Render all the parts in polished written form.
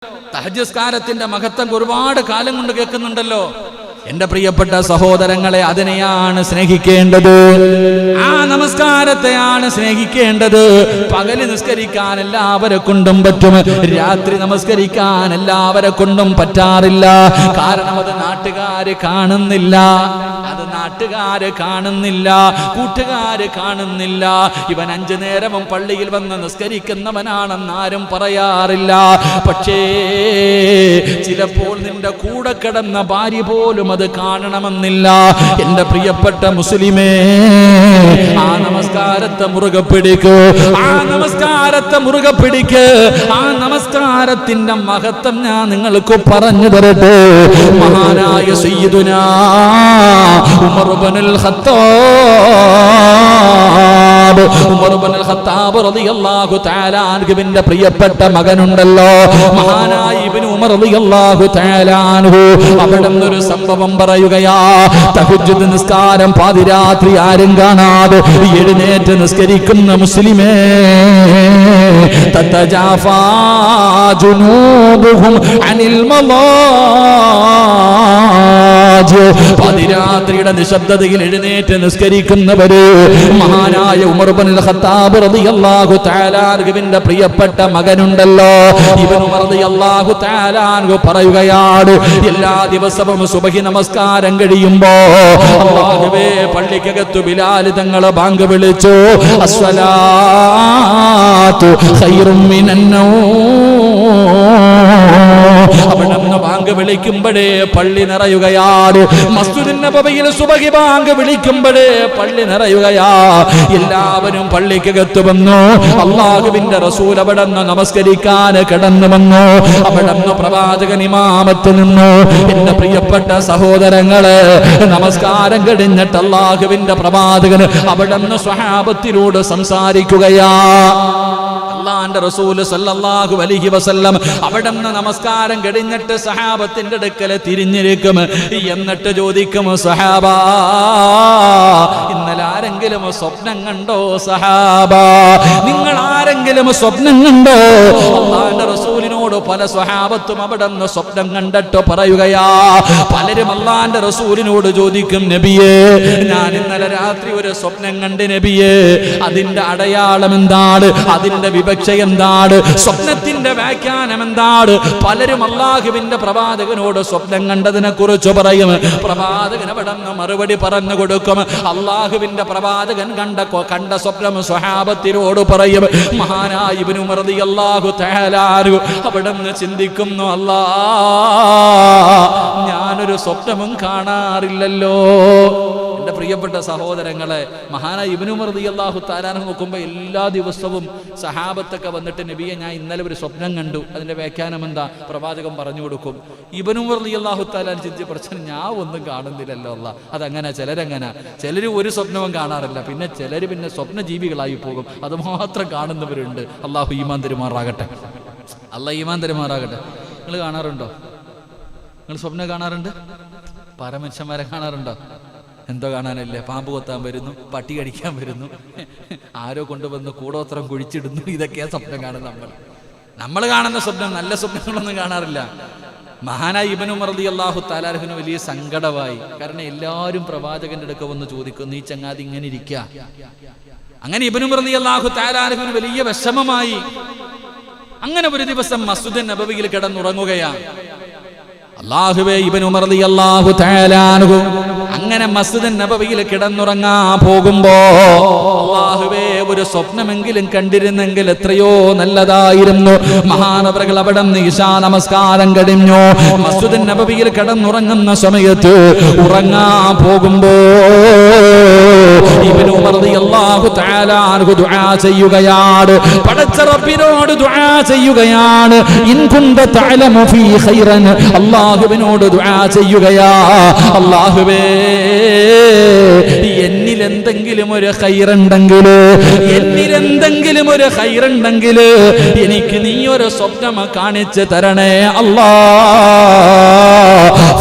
തഹജ്ജുദ് നിസ്കാരത്തിന്റെ മഹത്വം ഒരുപാട് കാലം കൊണ്ട് കേൾക്കുന്നുണ്ടല്ലോ. എന്റെ പ്രിയപ്പെട്ട സഹോദരങ്ങളെ, അതിനെയാണ് സ്നേഹിക്കേണ്ടത്. ആ നമസ്കാരത്തെയാണ് സ്നേഹിക്കേണ്ടത്. പകല് നിസ്കരിക്കാൻ എല്ലാവരെ കൊണ്ടും പറ്റും, രാത്രി നമസ്കരിക്കാൻ എല്ലാവരെ കൊണ്ടും പറ്റാറില്ല. കാരണം അത് നാട്ടുകാര് കാണുന്നില്ല, അത് നാട്ടുകാര് കാണുന്നില്ല, കൂട്ടുകാര് കാണുന്നില്ല. ഇവൻ 5 നേരവും പള്ളിയിൽ വന്ന് നിസ്കരിക്കുന്നവനാണെന്ന് ആരും പറയാറില്ല. പക്ഷേ ചിലപ്പോൾ നിന്റെ കൂടെ കിടന്ന ഭാര്യ പോലും അത് കാണണമെന്നില്ല. എന്റെ പ്രിയപ്പെട്ട മുസ്ലിമേ, ആ നമസ്കാരത്തെ മുറുകെ പിടിക്കൂ, ആ നമസ്കാരത്തെ മുറുകെ പിടിക്ക്. ആ നമസ്കാരത്തിന്റെ മഹത്വം ഞാൻ നിങ്ങൾക്ക് പറഞ്ഞു തരട്ടെ. മഹാനായ സയ്യിദുനാ ഉമർ ഇബ്നുൽ ഖത്താബ്, ഉമർ ഇബ്നുൽ ഖത്താബ് റളിയല്ലാഹു തആല അൻഹുവിന്റെ പ്രിയപ്പെട്ട മകനുണ്ടല്ലോ, മഹാനായ ഇബ്നു ഉമർ റളിയല്ലാഹു തആല അൻഹു, അവിടുന്ന് ഒരു സംഭവം പറയുകയാ. തഹജ്ജുദ് നിസ്കാരം പാതിരാത്രി ആരും കാണാതെ എഴുന്നേറ്റ് നിസ്കരിക്കുന്ന മുസ്ലിമേ, തതജാഫാ ജുനൂബുഹും അനിൽ മളാജി, പാതിരാത്രിയുടെ നിശബ്ദതയിൽ എഴുന്നേറ്റ് നിസ്കരിക്കുന്നവര്. മഹാനായ ഉമർ ഇബ്നുൽ ഖത്താബ് റളിയല്ലാഹു തആല അൻഹുവിന്റെ പ്രിയപ്പെട്ട മകനുണ്ടല്ലോ, ഇബ്നു ഉമർ റളിയല്ലാഹു തആല അൻഹു പറയുകയാണ്, എല്ലാ ദിവസവും സുബഹി നമസ്കാരം കഴിയുമ്പോ അല്ലാഹുവേ പള്ളിക്കകത്ത് ബിലാൽ തങ്ങൾ ബാങ്ക് വിളിച്ചു, അസ്സലാത്തു ഖൈറും മിനൻ നൗം. അവിടുന്ന് ബാങ്ക് വിളിക്കുമ്പോഴേ പള്ളി നിറയുകയാണ്. മസ്ജിദുൻ നബവിയിൽ സുബഹി ബാങ്ക് വിളിക്കുമ്പോഴേ പള്ളി നിറയുകയാ. എല്ലാവരും പള്ളിക്കകത്ത് വന്നു. അല്ലാഹുവിന്റെ റസൂൽ അവിടുന്ന് നമസ്കരിക്കാൻ കിടന്നു വന്നു. അവിടുന്ന് പ്രവാചകൻ ഇമാമത്ത് നിന്നു. എന്റെ പ്രിയപ്പെട്ട സഹോദരങ്ങളെ, നമസ്കാരം കഴിഞ്ഞിട്ട് അല്ലാഹുവിന്റെ പ്രവാചകൻ അവിടുന്ന് സ്വഹാബത്തിനോട് സംസാരിക്കുകയാ. അല്ലാഹുവിന്റെ റസൂൽ സല്ലല്ലാഹു അലൈഹി വസല്ലം അവിടുന്ന് നമസ്കാരം കഴിഞ്ഞിട്ട് സഹാബത്തിന്റെ അടുക്കൽ തിരിഞ്ഞിരിക്കും. എന്നിട്ട് ചോദിക്കും, സഹാബാ, ഇന്നലെ ആരെങ്കിലും സ്വപ്നം കണ്ടോ? സഹാബാ, നിങ്ങൾ ആരെങ്കിലും സ്വപ്നം കണ്ടോ? അല്ലാഹുവിന്റെ റസൂലിനോട് പല സ്വഹാബത്തും അവിടുന്ന് സ്വപ്നം കണ്ടിട്ട് പറയുകയാ. പലരും അല്ലാഹുവിന്റെ റസൂലിനോട് ചോദിക്കും, നബിയേ, ഞാൻ ഇന്നലെ രാത്രി ഒരു സ്വപ്നം കണ്ട് നബിയേ, അതിന്റെ അടയാളം എന്താണ്? അതിന്റെ വിവക്ഷ എന്താണ്? സ്വപ്നത്തിന്റെ വ്യാഖ്യാനം എന്താണ്? പലരും അല്ലാഹുവിന്റെ പ്രവാചകനോട് സ്വപ്നം കണ്ടതിനെ കുറിച്ച് പറയും. പ്രവാചകൻ അവിടുന്ന് മറുപടി പറഞ്ഞു കൊടുക്കും. അല്ലാഹുവിന്റെ പ്രവാചകൻ കണ്ട സ്വപ്നം സ്വഹാബത്തിനോട് പറയും. മഹാനായ ഇബ്നു ഉമർ റളിയല്ലാഹു തആല അൻഹു അവിടുന്ന് ചിന്തിക്കുന്നു, അല്ലാ, ഞാനൊരു സ്വപ്നവും കാണാറില്ലല്ലോ. എന്റെ പ്രിയപ്പെട്ട സഹോദരങ്ങളെ, മഹാനായ ഇബ്നു ഉമർ റളിയല്ലാഹു തആല അൻഹു നോക്കുമ്പോൾ എല്ലാ ദിവസവും സഹാബത്തൊക്കെ വന്നിട്ട്, നബിയെ, ഞാൻ ഇന്നലെ ഒരു സ്വപ്നം കണ്ടു, അതിന്റെ വ്യാഖ്യാനം എന്താ? പ്രവാചകൻ പറഞ്ഞു കൊടുക്കും. ഇബ്നു ഉമർ റളിയല്ലാഹു തആല ചിന്തിച്ച പ്രശ്നം, ഞാൻ ഒന്നും കാണുന്നില്ലല്ലോ അല്ലാ. അതങ്ങനെ ചിലർ ഒരു സ്വപ്നവും കാണാറില്ല, പിന്നെ ചിലർ സ്വപ്ന ജീവികളായി പോകും, അത് മാത്രം കാണുന്നവരുണ്ട്. അല്ലാഹു ഈമാൻ തരുമാറാകട്ടെ, അല്ലാഹ് ഈമാൻ തരുമാറാകട്ടെ. നിങ്ങൾ കാണാറുണ്ടോ? നിങ്ങൾ സ്വപ്നം കാണാറുണ്ട്? പരമനുഷ്യന്മാരെ കാണാറുണ്ടോ? എന്തോ കാണാനല്ലേ, പാമ്പ് കൊത്താൻ വരുന്നു, പട്ടി കടിക്കാൻ വരുന്നു, ആരോ കൊണ്ടുവന്ന് കൂടോത്രം കുഴിച്ചിടുന്നു. ഇതൊക്കെയാ സ്വപ്നം കാണുന്നത്. നമ്മൾ കാണുന്ന സ്വപ്നം നല്ല സ്വപ്നങ്ങളൊന്നും കാണാറില്ല. മഹാനായ ഇബ്നു ഉമർ റളിയല്ലാഹു തആല അൻഹുവിന് വലിയ സങ്കടമായി. കാരണം എല്ലാവരും പ്രവാചകന്റെ അടുക്ക വന്ന് ചോദിക്കുന്നു, ഈ ചങ്ങാതി ഇങ്ങനെ ഇരിക്കുക. അങ്ങനെ ഇബ്നു ഉമർ റളിയല്ലാഹു തആല അൻഹുവിന് വലിയ വിഷമമായി. അങ്ങനെ ഒരു ദിവസം മസ്ജിദുൻ നബവിയിൽ കിടന്നുറങ്ങുകയാണ്. അല്ലാഹുവേ, ഇബ്നു ഉമർ റളിയല്ലാഹു തആല അൻഹു അങ്ങനെ മസ്ജിദുൻ നബവിയിൽ കിടന്നുറങ്ങാൻ പോകുമ്പോ, അല്ലാഹുവേ, ഒരു സ്വപ്നമെങ്കിലും കണ്ടിരുന്നെങ്കിൽ എത്രയോ നല്ലതായിരുന്നു. മഹാനവറുകൾ അവിടെ നിന്ന് ഇശാ നമസ്കാരം കഴിഞ്ഞു. മസ്ജിദുൻ നബവിയിൽ കിടന്നുറങ്ങുന്ന സമയത്ത് ഉറങ്ങാൻ പോകുമ്പോ ഇബ്നു ഉമർ റളിയല്ലാഹു തആല അൻഹു ദുആ ചെയ്യുകയാണ്. പടച്ച റബ്ബിനോട് ദുആ ചെയ്യുകയാണ്. ഇൻ കുന്ത തഅലമു ഫീ ഖൈറൻ, അല്ലാഹുവിനോട് ദുആ ചെയ്യുകയാ. അല്ലാഹുവേ, എന്നിൽ എന്തെങ്കിലും ഒരു ഖൈറുണ്ടെങ്കിൽ, എനിക്ക് നീ ഒരു സ്വപ്നം കാണിച്ചു തരണേ അല്ലാ.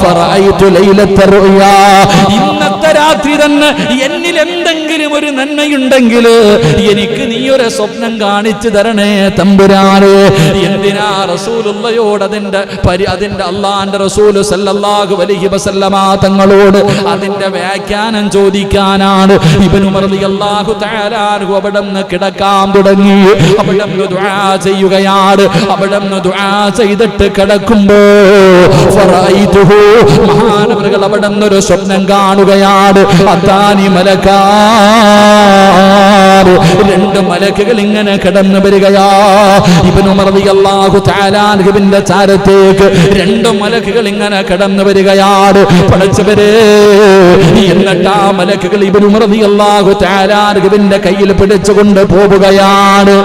ഫറഅയ്തു ലൈലത്ത റുയാ, ഇന്നത്തെ രാത്രി തന്നെ എന്നിൽ എന്തെങ്കിലും ഒരു നന്മയുണ്ടെങ്കിൽ എനിക്ക് നീ ഒരു സ്വപ്നം കാണിച്ചു തരണേ തമ്പുരാനെ. എന്തിനാ റസൂലുള്ളയോട് അതിന്റെ അള്ളാന്റെ റസൂല് സല്ലല്ലാഹു അലൈഹി വസല്ലമ തങ്ങളോട് അതിന്റെ വ്യാഖ്യാനം ചോദിക്കാനാണ്. ഇബ്നു ഉമർ റളിയല്ലാഹു തആല അൻഹു അവിടുന്ന് കിടക്കാൻ തുടങ്ങി. അവിടുന്ന് ദുആ ചെയ്യുകയാണ്. അവിടുന്ന് ദുആ ചെയ്തിട്ട് കിടക്കുമ്പോ ഫറഅയ്തുഹു, മഹാനവറുകൾ അവിടുന്ന് ഒരു സ്വപ്നം കാണുകയാണ്. അതാനി മലക്കാർ, രണ്ട് മലക്കുകൾ ഇങ്ങനെ കടന്നു വരികയാ. ഇബ്നു ഉമർ റളിയല്ലാഹു തആല അൻഹുവിന്റെ ചാരത്തേക്ക് രണ്ട് മലക്കുകൾ ഇങ്ങനെ കടന്നു വരികയാണ്. പടച്ചവരെ, എന്നിട്ട് ആ മലക്കുകൾ ഇബ്നു ഉമർ റളിയല്ലാഹു തആല അൻഹുവിന്റെ കയ്യിൽ പിടിച്ചുകൊണ്ട് പോവുകയാണ്.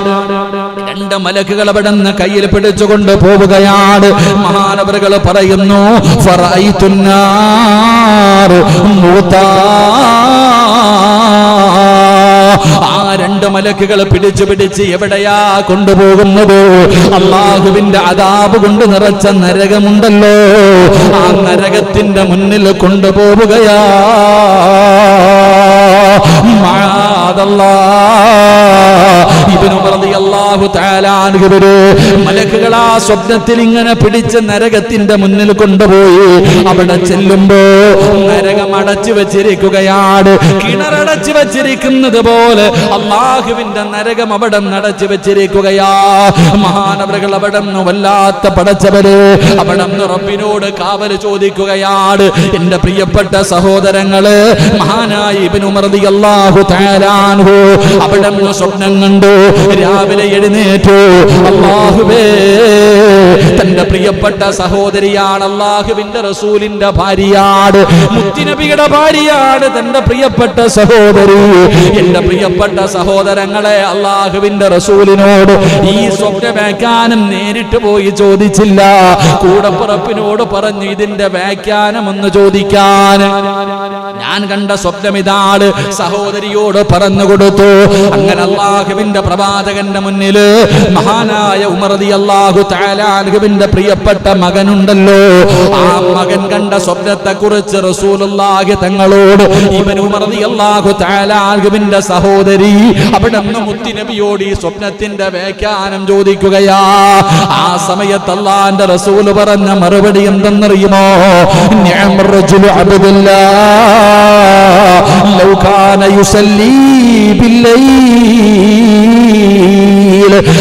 രണ്ട് മലക്കുകൾ അവിടുന്ന് കയ്യിൽ പിടിച്ചുകൊണ്ട് പോവുകയാണ്. മഹാനവറുകൾ പറയുന്നു ഫറഅയ്തുന്നാർ മൂതാ, ആ രണ്ട് മലക്കുകൾ പിടിച്ച് എവിടെയാ കൊണ്ടുപോകുന്നത്? അല്ലാഹുവിന്റെ അദാബ് കൊണ്ട് നിറച്ച നരകമുണ്ടല്ലോ, ആ നരകത്തിന്റെ മുന്നിൽ കൊണ്ടുപോവുകയാ. ഇബ്നു ഉമർ റളിയല്ലാഹു തആല അൻഹു മലക്കുകൾ ആ സ്വപ്നത്തിൽ ഇങ്ങനെ പിടിച്ച് നരകത്തിന്റെ മുന്നിൽ കൊണ്ടുപോയി. അവിടെ ചെല്ലുമ്പോ നരകം അടച്ചു വെച്ചിരിക്കുകയാണ്. കിണറടച്ചു വെച്ചിരിക്കുന്നത് പോലെ അല്ലാഹുവിന്റെ നരകം അവിടെ അടച്ചു വെച്ചിരിക്കുകയാ. മഹാനവറുകൾ അവിടെ വല്ലാത്ത പടച്ചവര് അവിടെ റബ്ബിനോട് കാവല് ചോദിക്കുകയാണ്. എന്റെ പ്രിയപ്പെട്ട സഹോദരങ്ങള്, മഹാനായ ഇബ്നു ഉമർ റളിയല്ലാഹു തആല അൻഹു അവിടെ സ്വപ്നം കണ്ടു. രാവിലെ എഴുന്നേറ്റു. അല്ലാഹുവേ, തന്റെ പ്രിയപ്പെട്ട സഹോദരിയാണ്, അല്ലാഹുവിന്റെ റസൂലിന്റെ ഭാര്യയാണ്, മുത്തുനബിയുടെ ഭാര്യയാണ് തന്റെ പ്രിയപ്പെട്ട സഹോദരി. എന്റെ പ്രിയപ്പെട്ട സഹോദരങ്ങളെ, അല്ലാഹുവിന്റെ റസൂലിനോട് ഈ സ്വപ്നവ്യാഖ്യാനം നേരിട്ട് പോയി ചോദിച്ചില്ല. കൂടപ്പിറപ്പിനോട് പറഞ്ഞു ഇതിന്റെ വ്യാഖ്യാനം ഒന്ന് ചോദിക്കാൻ. ഞാൻ കണ്ട സ്വപ്നം ഇതാണ്, സഹോദരിയോട് പറഞ്ഞു കൊടുത്തു. അങ്ങനെ അല്ലാഹുവിന്റെ പ്രവാചകന്റെ മുന്നിൽ മഹാനായ ഉമർ റളിയല്ലാഹു തആല അൻഹുവിന്റെ പ്രിയപ്പെട്ട മകനുണ്ടല്ലോ, ആ മകൻ കണ്ട സ്വപ്നത്തെ കുറിച്ച് റസൂലുള്ളാഹി തങ്ങളോട് ഇബ്നു ഉമർ റളിയല്ലാഹു തആല അൻഹുവിന്റെ സഹോദരി അവിടെ മുത്തുനബിയോട് ഈ സ്വപ്നത്തിന്റെ വ്യാഖ്യാനം ചോദിക്കുകയാ. ആ സമയത്ത് അല്ലാഹുവിന്റെ റസൂൽ പറഞ്ഞ മറുപടി എന്തെന്നറിയുമോ? നിഅമർ റജുലു അബ്ദുല്ലാഹ് ലൗ കാന യുസല്ലി ബില്ലൈൽ.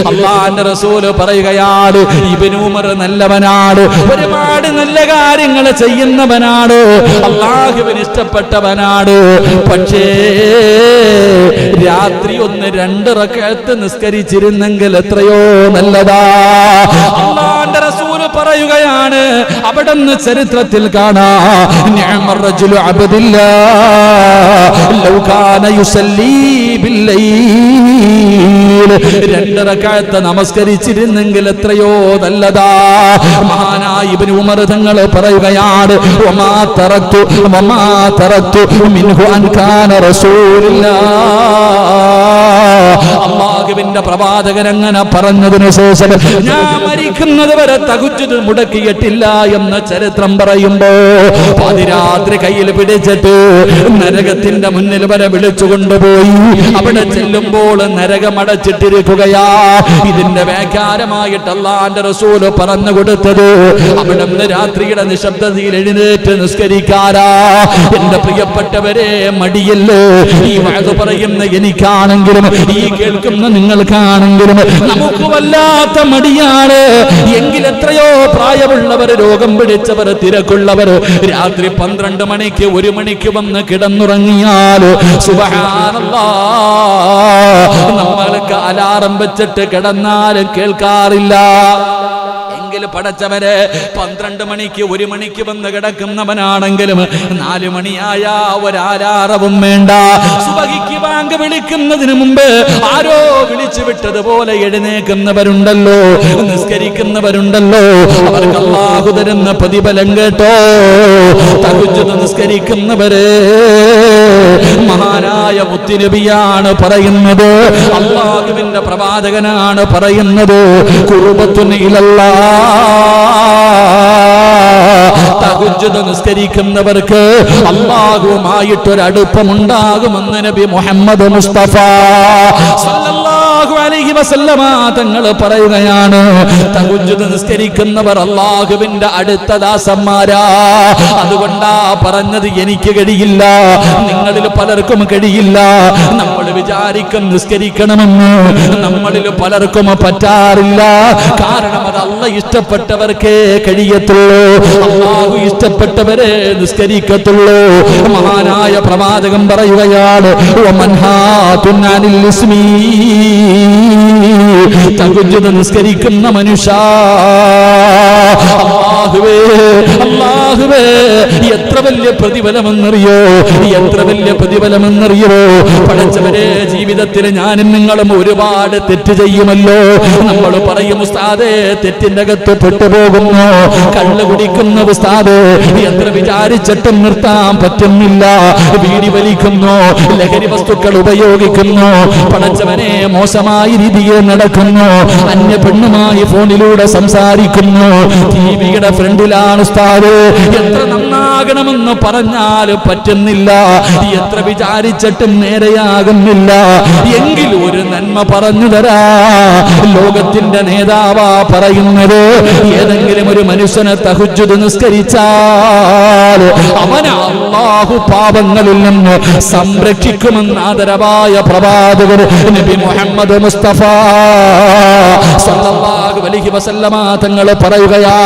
അല്ലാഹുവിന്റെ റസൂൽ പറയുകയാണ്, ഇബ്നു ഉമർ നല്ലവനാണ്, ഒരുപാട് നല്ല കാര്യങ്ങൾ ചെയ്യുന്നവനാണ്, അല്ലാഹുവിന് ഇഷ്ടപ്പെട്ടവനാണ്. പക്ഷേ രാത്രി ഒന്ന് 2 റക്അത്ത് നിസ്കരിച്ചിരുന്നെങ്കിൽ എത്രയോ നല്ലതാ. അല്ലാഹുവിന്റെ റസൂൽ പറയുകയാണ്, അവിടുന്ന് ചരിത്രത്തിൽ കാണാം, നിഅമർ റജുലു അബ്ദുല്ലാഹ് ലൗ കാന യുസല്ലി ബില്ലൈൽ. 2 റക്അത്ത് നമസ്കരിച്ചിരുന്നെങ്കിൽ എത്രയോ നല്ലതാ. മഹാനായ ഇബ്നു ഉമർ തങ്ങൾ പറയുകയാണ്, വമാ തറക്തു മിൻഹു അൻ കാന റസൂലുള്ളാഹ്. അല്ലാഹുവിന്റെ പ്രവാചകൻ അങ്ങനെ പറഞ്ഞതിനു ശേഷം ഞാൻ മരിക്കുന്നത് വരെ തഹജ്ജുദ് മുടക്കിയിട്ടില്ല എന്ന ചരിത്രം പറയുമ്പോ പാതിരാത്രി കയ്യിൽ പിടിച്ചിട്ട് നരകത്തിന്റെ മുന്നിൽ വരെ വിളിച്ചു കൊണ്ടുപോയി. അവിടെ ചെല്ലുമ്പോൾ നരകം അടച്ചിട്ടിരിക്കുകയാ. ഇതിന്റെ വ്യാഖ്യാനമായിട്ട് അല്ലാഹുവിന്റെ റസൂൽ പറഞ്ഞു കൊടുത്തത്, അവിടുന്ന് രാത്രിയുടെ നിശബ്ദതയിൽ എഴുന്നേറ്റ് നിസ്കരിക്കാരാ. എന്റെ പ്രിയപ്പെട്ടവരെ, മടിയല്ലേ ഈ വഅദ് പറയുന്ന എനിക്കാണെങ്കിലും ഈ കേൾക്കുന്ന നിങ്ങൾക്കാണെങ്കിലും നമുക്ക് വല്ലാത്ത മടിയാണ്. എങ്കിൽ എത്രയോ പ്രായമുള്ളവർ, രോഗം പിടിച്ചവർ, തിരക്കുള്ളവർ രാത്രി 12 മണിക്ക് 1 മണിക്ക് വന്ന് കിടന്നുറങ്ങിയാൽ സുബ്ഹാനല്ലാഹ്, നമ്മൾക്ക് അലാറം വെച്ചിട്ട് കിടന്നാലും കേൾക്കാറില്ല. പടച്ചവരെ 12 മണിക്ക് 1 മണിക്ക് വന്ന് കിടക്കുന്നവനാണെങ്കിലും 4 മണിയായ ഒരാലാറവും വേണ്ട. സുബഹിക്ക് ബാങ്ക് വിളിക്കുന്നതിന് മുമ്പ് ആരോ വിളിച്ചു വിട്ടതുപോലെ എഴുന്നേക്കുന്നവരുണ്ടല്ലോ, നിസ്കരിക്കുന്നവരുണ്ടല്ലോ. അവർക്ക് അല്ലാഹു തരുന്ന പ്രതിഫലം കേട്ടോ. തഹജ്ജുദ് നിസ്കരിക്കുന്നവരെ മഹാനായ മുത്തുനബിയാണ് പറയുന്നത്, അല്ലാഹുവിന്റെ പ്രവാചകനാണ് പറയുന്നത്, ഖുർബത്തുൻ ഇലല്ലാഹ്. തഹജ്ജുദ് നിസ്കരിക്കുന്നവർക്ക് അല്ലാഹുവുമായിട്ടൊരടുപ്പമുണ്ടാകുമെന്ന് നബി മുഹമ്മദ് മുസ്തഫ സല്ലല്ലാഹു സല്ലല്ലാഹു അലൈഹി വസല്ലമ തങ്ങൾ പറയുകയാണ്, തഹജ്ജുദ് നിസ്കരിക്കുന്നവർ അല്ലാഹുവിന്റെ അടുത്ത ദാസന്മാരാ. അതുകൊണ്ടാ പറഞ്ഞത്, എനിക്ക് കഴിയില്ല, നിങ്ങളിൽ പലർക്കും കഴിയില്ല. നമ്മൾ വിചാരിക്കും നിസ്കരിക്കണമെന്ന്, നമ്മളിൽ പലർക്കും പറ്റാറില്ല. കാരണം അത് അല്ലാഹ് ഇഷ്ടപ്പെട്ടവർക്കേ കഴിയത്തുള്ളൂ, അല്ലാഹു ഇഷ്ടപ്പെട്ടവരെ നിസ്കരിക്കത്തുള്ളൂ. മഹാനായ പ്രവാചകൻ പറയുകയാണ്, തഹജ്ജുദ് നിസ്കരിക്കുന്ന മനുഷ്യ, അല്ലാഹുവേ അല്ലാഹുവേ എത്ര വലിയ പ്രതിഫലമെന്നറിയോ, എത്ര വലിയ പ്രതിഫലമെന്നറിയോ. പഠിച്ചവരെ, ജീവിതത്തിൽ ഞാനും നിങ്ങളും ഒരുപാട് തെറ്റ് ചെയ്യുമല്ലോ. നമ്മൾ പറയും, ഉസ്താദേ തെറ്റിന്റെ അകത്ത് പെട്ടുപോകുന്നു, കള്ള് കുടിക്കുന്ന ഉസ്താദേ എത്ര വിചാരിച്ചിട്ടും നിർത്താൻ പറ്റുന്നില്ല, വീടി വലിക്കുന്നു, ലഹരി വസ്തുക്കൾ ഉപയോഗിക്കുന്നു, പഠിച്ചവനെ മോശമായ രീതിയിൽ നടക്കുന്നു, അന്യ പെണ്ണുമായി ഫോണിലൂടെ സംസാരിക്കുന്നു, ടിവിയുടെ ഫ്രണ്ടിലാണ് ഉസ്താദ്. എത്ര നന്നാകണമെന്ന് പറഞ്ഞാൽ പറ്റുന്നില്ല, എത്ര വിചാരിച്ചിട്ടും നേരെയാകുന്നില്ല. എങ്കിൽ ഒരു നന്മ പറഞ്ഞു തരാ, ലോകത്തിന്റെ നേതാവാ പറയുന്നത്, ഏതെങ്കിലും ഒരു മനുഷ്യനെ തഹജ്ജുദ് നിസ്കരിച്ചാൽ അവനെ അല്ലാഹു പാപങ്ങളിൽ നിന്ന് സംരക്ഷിക്കുമെന്ന് ആദരവായ പ്രവാചകർ നബി മുഹമ്മദ് മുസ്തഫ സല്ലല്ലാഹു അലൈഹി വസല്ലമ തങ്ങൾ പറയുകയാ,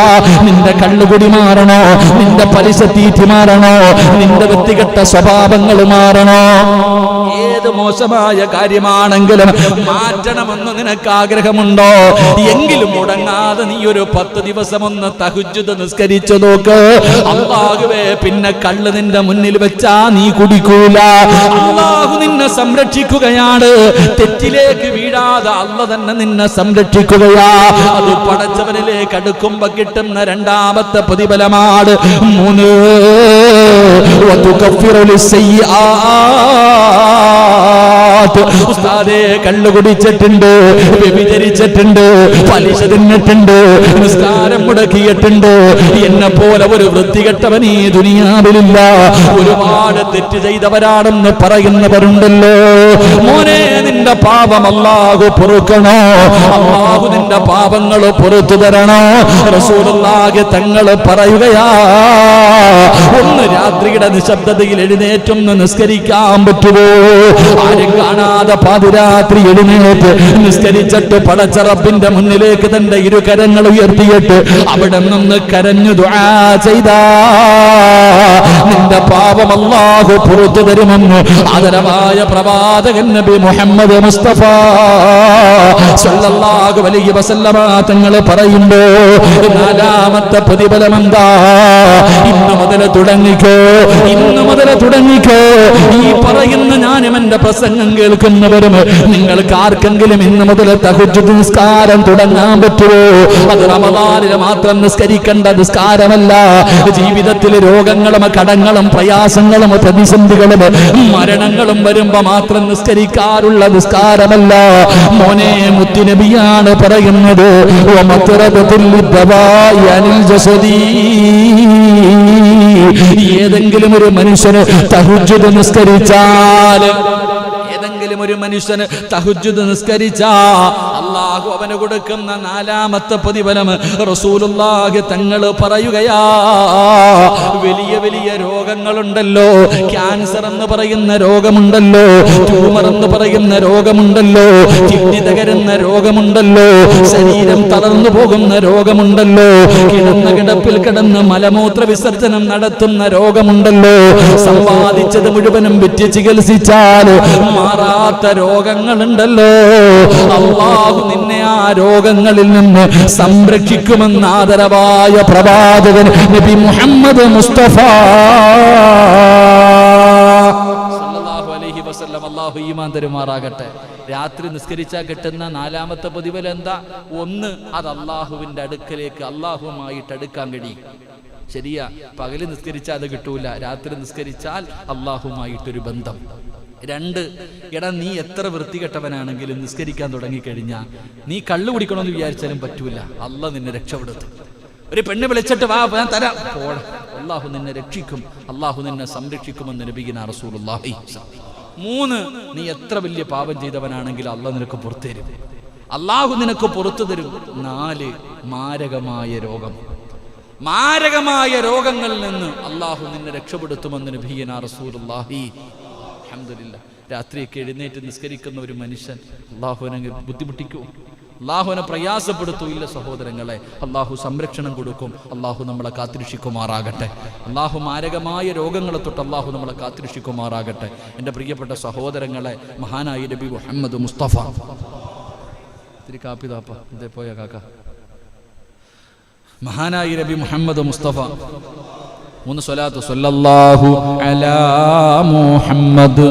നിന്റെ കള്ളുകുടി മാറണോ, നിന്റെ പലിശ തീറ്റി മാറണോ, നിന്റെ വ്യക്തിഗത സ്വഭാവങ്ങൾ മാറണോ, ഏത് മോശമായ കാര്യമാണെങ്കിലും മാറ്റണമെന്ന് നിനക്ക് ആഗ്രഹമുണ്ടോ, എങ്കിലും മുടങ്ങാതെ നീ ഒരു 10 ദിവസം ഒന്ന് തഹജ്ജുദ് നിസ്കരിച്ചു നോക്ക്. അല്ലാഹുവേ, പിന്നെ കള്ള് നിന്റെ മുന്നിൽ വെച്ചാ നീ കുടിക്കൂല. അല്ലാഹു നിന്നെ സംരക്ഷിക്കുകയാണ്, തെറ്റിലേക്ക് വീഴാതെ അല്ലാഹു തന്നെ നിന്നെ സംരക്ഷിക്കുകയാ. അത് പടച്ചവനിലേക്ക് അടുക്കുമ്പോ കിട്ടുന്ന രണ്ടാമത്തെ പ്രതിഫലമാണ്. 3 ഉസ്താദേ കള്ളു കുടിച്ചിട്ടുണ്ട്, വ്യഭിചരിച്ചിട്ടുണ്ട്, പലിശ തിന്നിട്ടുണ്ട്, നിസ്കാരം മുടക്കിയിട്ടുണ്ട്, എന്നെ പോലെ ഒരു വൃത്തികെട്ടവൻ ഈ ദുനിയാവിലില്ല. ഒരുപാട് തെറ്റ് ചെയ്തവരാണെന്ന് പറയുന്നവരുണ്ടല്ലോ. മോനെ, നിന്റെ പാപം അല്ലാഹു പൊറുക്കണോ, അല്ലാഹു നിന്റെ പാപങ്ങൾ പുറത്തു തരണോ. റസൂലുള്ളാഹി തങ്ങൾ പറയുകയാ, ഒന്ന് രാത്രിയുടെ നിശബ്ദതയിൽ എഴുന്നേറ്റൊന്ന് നിസ്കരിക്കാൻ പറ്റുമോ? ആരും കാണാതെ പാതിരാത്രി എഴുന്നേറ്റ് നിസ്കരിച്ചിട്ട് പടച്ച റബ്ബിന്റെ മുന്നിലേക്ക് തന്റെ ഇരുകരങ്ങൾ ഉയർത്തിയിട്ട് അവിടെ നിന്ന് കരഞ്ഞു ദുആ ചെയ്താ നിന്റെ പാപം അല്ലാഹു പുറത്തു തരുമെന്ന് ആദരവായ പ്രവാചകൻ നബി മുഹമ്മദ് മുസ്തഫ സല്ലല്ലാഹു അലൈഹി വസല്ലമ തങ്ങൾ പറയുമ്പോ നാലാമത്തെ പ്രതിഫലം എന്താ? ഇന്ന് മുതൽ തുടങ്ങിക്കോ, ഇന്ന് മുതൽ തുടങ്ങിക്കോ. ഈ പറയുന്ന ഞാനും എന്റെ പ്രസംഗം കേൾക്കുന്നവരും നിങ്ങൾക്ക് ആർക്കെങ്കിലും ഇന്ന് മുതൽ തഹജ്ജുദ് നിസ്കാരം തുടങ്ങാൻ പറ്റുമോ? അത് റമദാനിൽ മാത്രം നിസ്കരിക്കേണ്ട നിസ്കാരമല്ല. ജീവിതത്തിൽ രോഗങ്ങളും കടങ്ങളും പ്രയാസങ്ങളും പ്രതിസന്ധികളും മരണങ്ങളും വരുമ്പോ മാത്രം നിസ്കരിക്കാറുള്ള നിസ്കാരമല്ല. മോനെ, മുത്തുനബിയാണ് പറയുന്നത്, ഏതെങ്കിലും ഒരു മനുഷ്യന് തഹജ്ജുദ് നിസ്കരിച്ചാൽ, ഏതെങ്കിലും ഒരു മനുഷ്യന് തഹജ്ജുദ് നിസ്കരിച്ചാ അല്ലാഹു അവന് കൊടുക്കുന്ന നാലാമത്തെ പ്രതിഫലം റസൂലുള്ളാഹി തങ്ങൾ പറയുകയാ, വലിയ വലിയ രോഗങ്ങളുണ്ടല്ലോ, ക്യാൻസർ എന്ന് പറയുന്ന രോഗമുണ്ടല്ലോ, ട്യൂമർ എന്ന് പറയുന്ന രോഗമുണ്ടല്ലോ, കിഡ്നി തകരുന്ന രോഗമുണ്ടല്ലോ, ശരീരം തളർന്നു പോകുന്ന രോഗമുണ്ടല്ലോ, കിടന്ന കിടപ്പിൽ കിടന്ന് മലമൂത്ര വിസർജനം നടത്തുന്ന രോഗമുണ്ടല്ലോ, സമ്പാദിച്ചത് മുഴുവനും വിറ്റ് ചികിത്സിച്ചാൽ മാറാത്ത രോഗങ്ങളുണ്ടല്ലോ. അല്ലാഹു നിന്നെ ആ രോഗങ്ങളിൽ നിന്ന് സംരക്ഷിക്കുമെന്ന് ആദരവായ പ്രവാചകൻ നബി മുഹമ്മദ് മുസ്തഫ സല്ലല്ലാഹു അലൈഹി വസല്ലം. അല്ലാഹു ഈമാൻ തരുമാറാകട്ടെ. രാത്രി നിസ്കരിച്ചാൽ കിട്ടുന്ന നാലാമത്തെ പ്രതിഫലം എന്താ? ഒന്ന്, അത് അല്ലാഹുവിന്റെ അടുക്കലേക്ക് അല്ലാഹുവുമായിട്ട് അടുക്കാൻ കഴിയും. ശരിയാ, പകല് നിസ്കരിച്ചാൽ അത് കിട്ടൂല, രാത്രി നിസ്കരിച്ചാൽ അല്ലാഹുവുമായിട്ടൊരു ബന്ധം. 2, എടാ നീ എത്ര വൃത്തികെട്ടവനാണെങ്കിലും നിസ്കരിക്കാൻ തുടങ്ങിക്കഴിഞ്ഞാൽ നീ കള്ളു കുടിക്കണമെന്ന് വിചാരിച്ചാലും പറ്റൂല, അല്ലാഹു നിന്നെ രക്ഷപ്പെടുത്തും. ഒരു പെണ്ണ് വിളിച്ചിട്ട് വാ ഞാൻ തരാം, അല്ലാഹു നിന്നെ രക്ഷിക്കും, അല്ലാഹു നിന്നെ സംരക്ഷിക്കുമെന്ന് നബിയിന റസൂലുള്ളാഹി. 3, നീ എത്ര വലിയ പാപം ചെയ്തവനാണെങ്കിൽ അള്ളാഹു നിനക്ക് പുറത്തു തരും, അള്ളാഹു നിനക്ക് പുറത്തു തരും. 4, മാരകമായ രോഗം. മാരകമായ രോഗങ്ങളിൽ നിന്ന് അള്ളാഹു നിന്നെ രക്ഷപ്പെടുത്തുമെന്ന് നബിയനാ റസൂലുള്ളാഹി. അൽഹംദുലില്ലാഹ്. രാത്രിയൊക്കെ എഴുന്നേറ്റ് നിസ്കരിക്കുന്ന ഒരു മനുഷ്യൻ അള്ളാഹുവിനെ ബുദ്ധിമുട്ടിക്കൂ, അള്ളാഹുവിനെ പ്രയാസപ്പെടുത്തൂ? ഇല്ല സഹോദരങ്ങളെ, അള്ളാഹു സംരക്ഷണം കൊടുക്കും. അള്ളാഹു നമ്മളെ കാത്തിരക്ഷിക്കുമാറാകട്ടെ. അള്ളാഹു മാരകമായ രോഗങ്ങളെ തൊട്ട് അള്ളാഹു നമ്മളെ കാത്തിരക്ഷിക്കുമാറാകട്ടെ. എൻ്റെ പ്രിയപ്പെട്ട സഹോദരങ്ങളെ, മഹാനായ നബി മുഹമ്മദ് മുസ്തഫ, ഇത്തിരി കാപ്പി താപ്പ ഇതേ പോയ കാക്ക, മഹാനായ നബി മുഹമ്മദ് മുസ്തഫ 3 സ്വലാത്ത്. സല്ലല്ലാഹു അലാ മുഹമ്മദ്,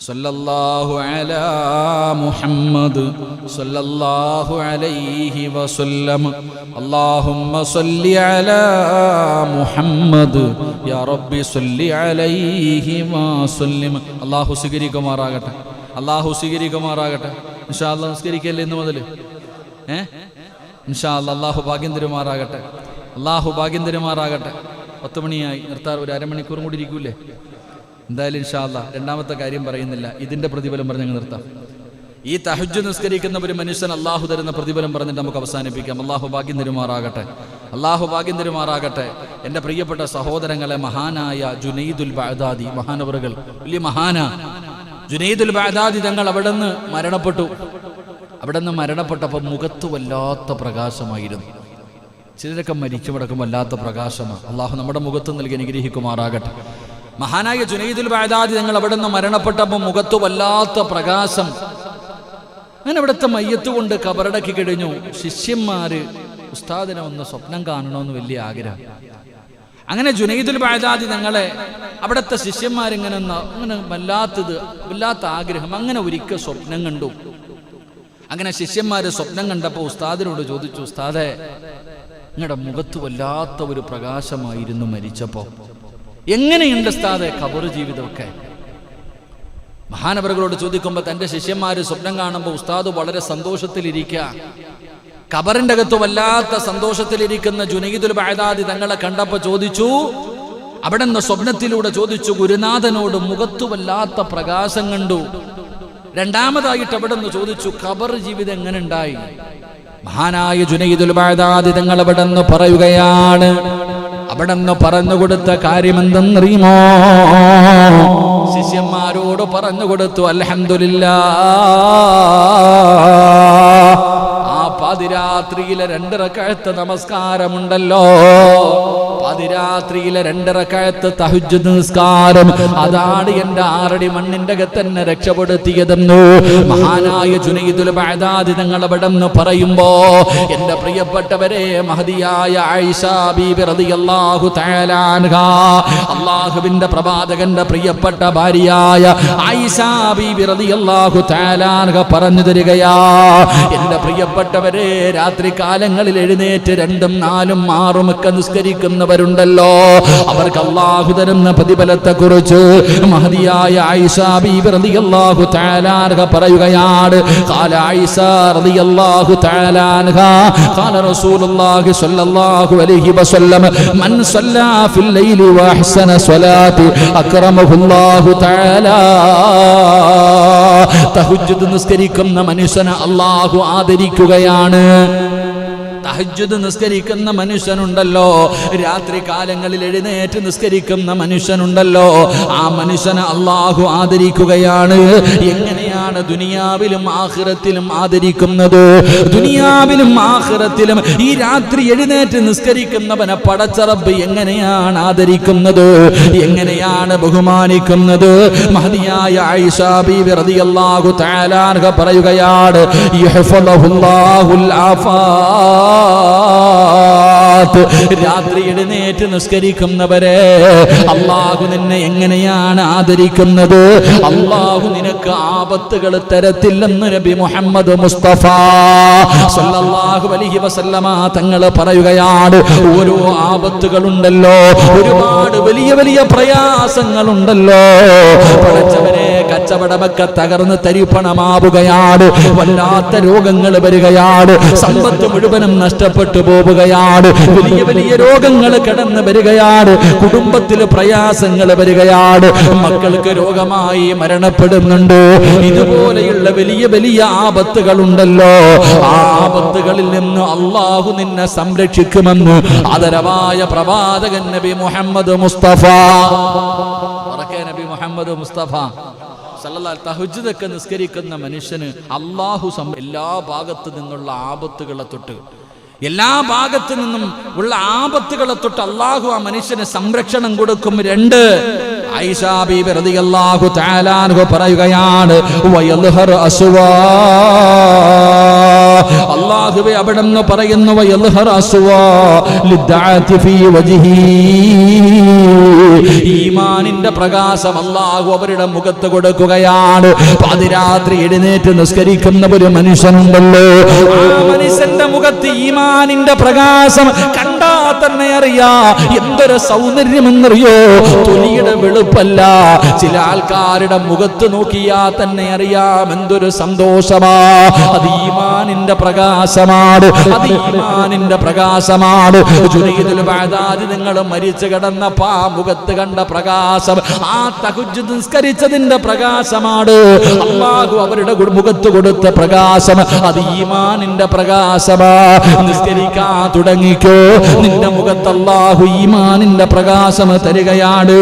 സല്ലല്ലാഹു അലാ മുഹമ്മദ്, സല്ലല്ലാഹു അലൈഹി വസല്ലം. അല്ലാഹുമ്മ സല്ലി അലാ മുഹമ്മദ് യാ റബ്ബി സല്ലി അലൈഹി വസല്ലം. അല്ലാഹു സ്വീകരിക്കുമാറാകട്ടെ, അല്ലാഹു സ്വീകരിക്കുമാറാകട്ടെ. ഇൻഷാ അല്ലാഹ് നിസ്കരിക്കല്ലേ ഇന്ന് മുതൽ? ഇൻഷാ അല്ലാഹ് അല്ലാഹു ഭാഗ്യം തരുമാറാകട്ടെ, അല്ലാഹു ഭാഗ്യം തരുമാറാകട്ടെ. 10 മണിയായി, നിർത്താൻ ഒരു അരമണിക്കൂറും കൂടി ഇരിക്കൂലേ? എന്തായാലും ഇൻഷാ അല്ലാഹ് രണ്ടാമത്തെ കാര്യം പറയുന്നില്ല, ഇതിൻ്റെ പ്രതിഫലം പറഞ്ഞ് ഞങ്ങൾ നിർത്താം. ഈ തഹജ്ജുദ് നിസ്കരിക്കുന്ന ഒരു മനുഷ്യൻ അല്ലാഹു തരുന്ന പ്രതിഫലം പറഞ്ഞിട്ട് നമുക്ക് അവസാനിപ്പിക്കാം. അല്ലാഹു ഭാഗ്യം തരുമാറാകട്ടെ, അല്ലാഹു ഭാഗ്യം തരുമാറാകട്ടെ. എൻ്റെ പ്രിയപ്പെട്ട സഹോദരങ്ങളെ, മഹാനായ ജുനൈദുൽ ബഅദാദി മഹാനവറുകൾ, വലിയ മഹാനാ ജുനൈദുൽ ബഅദാദി തങ്ങൾ അവിടെ നിന്ന് മരണപ്പെട്ടു. അവിടെ നിന്ന് മരണപ്പെട്ടപ്പോൾ മുഖത്ത് വല്ലാത്ത പ്രകാശമായിരുന്നു. ചിലരൊക്കെ മരിച്ചുമടക്കം വല്ലാത്ത പ്രകാശമാണ്. അള്ളാഹു നമ്മുടെ മുഖത്ത് നൽകി അനുഗ്രഹിക്കുമാറാകട്ടെ. മഹാനായ ജുനൈദുൽ ബഅദാദി തങ്ങൾ അവിടെ നിന്ന് മരണപ്പെട്ടപ്പോൾ മുഖത്ത് വല്ലാത്ത പ്രകാശം. അങ്ങനെ അവിടുത്തെ മയ്യത്ത് കൊണ്ട് കബറടക്കി കഴിഞ്ഞു. ശിഷ്യന്മാര് ഉസ്താദിനെ ഒന്ന് സ്വപ്നം കാണണമെന്ന് വലിയ ആഗ്രഹം. അങ്ങനെ ജുനൈദുൽ ബഅദാദി തങ്ങളെ അവിടുത്തെ ശിഷ്യന്മാരിങ്ങനെ വല്ലാത്ത ആഗ്രഹം. അങ്ങനെ ഒരിക്കൽ സ്വപ്നം കണ്ടു. അങ്ങനെ ശിഷ്യന്മാര് സ്വപ്നം കണ്ടപ്പോൾ ഉസ്താദിനോട് ചോദിച്ചു, ഉസ്താദേ, നിങ്ങളുടെ മുഖത്ത് വല്ലാത്ത ഒരു പ്രകാശമായിരുന്നു മരിച്ചപ്പോ, എങ്ങനെയുണ്ട് ഉസ്താദേ ഖബർ ജീവിതമൊക്കെ? മഹാനവറുകളോട് ചോദിക്കുമ്പോൾ തന്റെ ശിഷ്യന്മാര് സ്വപ്നം കാണുമ്പോൾ ഉസ്താദ് വളരെ സന്തോഷത്തിലിരിക്കുക. ഖബറിന്റെ അകത്ത് വല്ലാത്ത സന്തോഷത്തിലിരിക്കുന്ന ജുനൈദുൽ ബഅദാദി തങ്ങളെ കണ്ടപ്പോൾ ചോദിച്ചു, അവിടെ നിന്ന് സ്വപ്നത്തിലൂടെ ചോദിച്ചു, ഗുരുനാഥനോട് മുഖത്ത് വല്ലാത്ത പ്രകാശം കണ്ടു. രണ്ടാമതായിട്ട് അവിടെ നിന്ന് ചോദിച്ചു, ഖബർ ജീവിതം എങ്ങനെ ഉണ്ടായി? മഹാനായ ജുനൈദുൽ ബഅദാദി തങ്ങൾ അവിടെ നിന്ന് പറയുകയാണ്, അവിടെ നിന്ന് പറഞ്ഞു കൊടുത്ത കാര്യം എന്തെന്നറിയുമോ? ശിഷ്യന്മാരോട് പറഞ്ഞു കൊടുത്തു, അൽഹംദുലില്ലാഹ്, ആ പാതിരാത്രിയിലെ 2 റക്അത്ത് നമസ്കാരമുണ്ടല്ലോ, പാതിരാത്രിയിലെ 2 റക്അത്ത് തഹജ്ജുദ് നിസ്കാരം, അതാണ് എന്റെ 6 അടി മണ്ണിന്റെ അകത്ത് തന്നെ രക്ഷപ്പെടുത്തിയതെന്നു മഹാനായ ജുനൈദുൽ ബഅദാദി തങ്ങൾ അവിടെ നിന്ന് പറയുമ്പോ, എന്റെ പ്രിയപ്പെട്ടവരെ, മഹദിയായ ആയിഷ ബീബി റളിയല്ലാഹു തആല അൻഹാ, അല്ലാഹുവിന്റെ പ്രവാചകന്റെ പ്രിയപ്പെട്ട ഭാര്യയായ ആയിഷ ബീബി റളിയല്ലാഹു തആല അൻഹ പറഞ്ഞു തരികയാ, എന്റെ പ്രിയപ്പെട്ടവരെ, രാത്രി കാലങ്ങളിൽ എഴുന്നേറ്റ് 2ഉം 4ഉം 6ഉം ഒക്കെ നിസ്കരിക്കുന്നവരുണ്ടല്ലോ, അവർക്ക് അല്ലാഹു തരുന്ന പ്രതിഫലത്തെ കുറിച്ച് മഹദിയായ ആയിഷ ബീബി റളിയല്ലാഹു തആല അൻഹ പറയുകയാണ്. ഖാല ആയിഷ റളിയല്ലാഹു തആല അൻഹ ഖാല റസൂലുള്ളാഹി സ്വല്ലല്ലാഹു അലൈഹി വസല്ലം, മൻ സല്ലാ ഫിൽ ലൈലി വഅഹ്സന സ്വലാത്തി അക്റമഹുല്ലാഹു തആല, തഹജ്ജുദ് നിസ്കരിക്കുന്ന മനുഷ്യനെ അല്ലാഹു ആദരിക്കുകയാണ്. തഹജ്ജുദ് നിസ്കരിക്കുന്ന മനുഷ്യനുണ്ടല്ലോ, രാത്രി കാലങ്ങളിൽ എഴുന്നേറ്റ് നിസ്കരിക്കുന്ന മനുഷ്യനുണ്ടല്ലോ, ആ മനുഷ്യനെ അല്ലാഹു ആദരിക്കുകയാണ്. എങ്ങനെയാണ് ദുനിയാവിലും ആഖിറത്തിലും ആദരിക്കുന്നത്? ദുനിയാവിലും ആഖിറത്തിലും ഈ രാത്രി എഴുന്നേറ്റ് നിസ്കരിക്കുന്നവനെ പടച്ച റബ്ബ് എങ്ങനെയാണ് ആദരിക്കുന്നത്, എങ്ങനെയാണ് ബഹുമാനിക്കുന്നത്? മഹദിയായ ആയിഷ ബീബി റളിയല്ലാഹു തആല അൻഹ പറയുകയാണ്, യഹ്ഫദുല്ലാഹുൽ ആഫാ, രാത്രി എഴുന്നേറ്റ് നിസ്കരിക്കുന്നവരെ അല്ലാഹു നിന്നെ എങ്ങനെയാണ് ആദരിക്കുന്നത്? അല്ലാഹു നിനക്ക് ആപത്തുകൾ തരത്തില്ലെന്ന് നബി മുഹമ്മദ് മുസ്തഫ സല്ലല്ലാഹു അലൈഹി വസല്ലമ തങ്ങൾ പറയുകയാണ്. ഓരോ ആപത്തുകളുണ്ടല്ലോ, ഒരുപാട് വലിയ വലിയ പ്രയാസങ്ങളുണ്ടല്ലോ, പടച്ചവനെ കച്ചവടമൊക്കെ തകർന്ന് തരിപ്പണമാവുകയാണ്. വല്ലാത്ത രോഗങ്ങൾ വരികയാണ്. സമ്പത്ത് മുഴുവനും നഷ്ടപ്പെട്ടു പോവുകയാണ്. വലിയ വലിയ രോഗങ്ങൾ കടന്നു വരികയാണ്. കുടുംബത്തിൽ പ്രയാസങ്ങൾ വരികയാണ്. മക്കൾക്ക് രോഗമായി മരണപ്പെടുന്നുണ്ട്. ഇതുപോലെയുള്ള വലിയ വലിയ ആപത്തുകളുണ്ടല്ലോ. ആ ആപത്തുകളിൽ നിന്ന് അള്ളാഹു നിന്നെ സംരക്ഷിക്കുമെന്ന് ആദരവായ പ്രവാചകൻ നബി മുഹമ്മദ് മുസ്തഫ നബി മുഹമ്മദ് മുസ്തഫ തഹജ്ജുദൊക്കെ നിസ്കരിക്കുന്ന മനുഷ്യന് അള്ളാഹു എല്ലാ ഭാഗത്തു നിന്നുള്ള ആപത്തുകളെ തൊട്ട് എല്ലാ ഭാഗത്തു നിന്നും ഉള്ള ആപത്തുകളെ തൊട്ട് അള്ളാഹു ആ മനുഷ്യന് സംരക്ഷണം കൊടുക്കും. 2 ആയിഷാ ബീബി റളിയല്ലാഹു തആല അൻഹ പറയുകയാണ്, വയൽഹർ അസ്വാ അല്ലാഹുവേ അവിടെന്ന് പറയുന്നു, വയൽഹർ അസ്വാ ലിദ്ദഅതി ഫീ വജ്ഹി ഈമാനിന്റെ പ്രകാശം അല്ലാഹു അവരുടെ മുഖത്ത് കൊടുക്കുകയാണ്. പാതിരാത്രി എഴുന്നേറ്റ് നിസ്കരിക്കുന്ന ഒരു മനുഷ്യനുണ്ടല്ലോ, ആ മനുഷ്യന്റെ മുഖത്ത് ഈമാനിന്റെ പ്രകാശം കണ്ടാ തന്നെ അറിയാ എന്തൊരു സൗന്ദര്യമെന്നറിയോ. തൊലിയുടെ വെളുപ്പല്ല, ചില ആൾക്കാരുടെ മുഖത്ത് നോക്കിയാ തന്നെ അറിയാം എന്തൊരു സന്തോഷമാ. അത് ഈമാനിന്റെ പ്രകാശമാണ്, അത് ഈമാനിന്റെ പ്രകാശമാണ്. ജുനൈദുൽ ബഗ്ദാദി നിങ്ങൾ മരിച്ചു കിടന്നപ്പോ ആ മുഖത്ത് കണ്ട പ്രകാശം ആ തഹജ്ജുദ് നിസ്കരിച്ചതിന്റെ പ്രകാശമാണ്. അല്ലാഹു അവരുടെ മുഖത്ത് കൊടുത്ത പ്രകാശം അത് ഈമാനിന്റെ പ്രകാശമാ. നിസ്കരിക്കാൻ തുടങ്ങിക്കോ, നിന്റെ മുഖത്ത് അല്ലാഹു ഈമാനിന്റെ പ്രകാശം തരികയാണ്.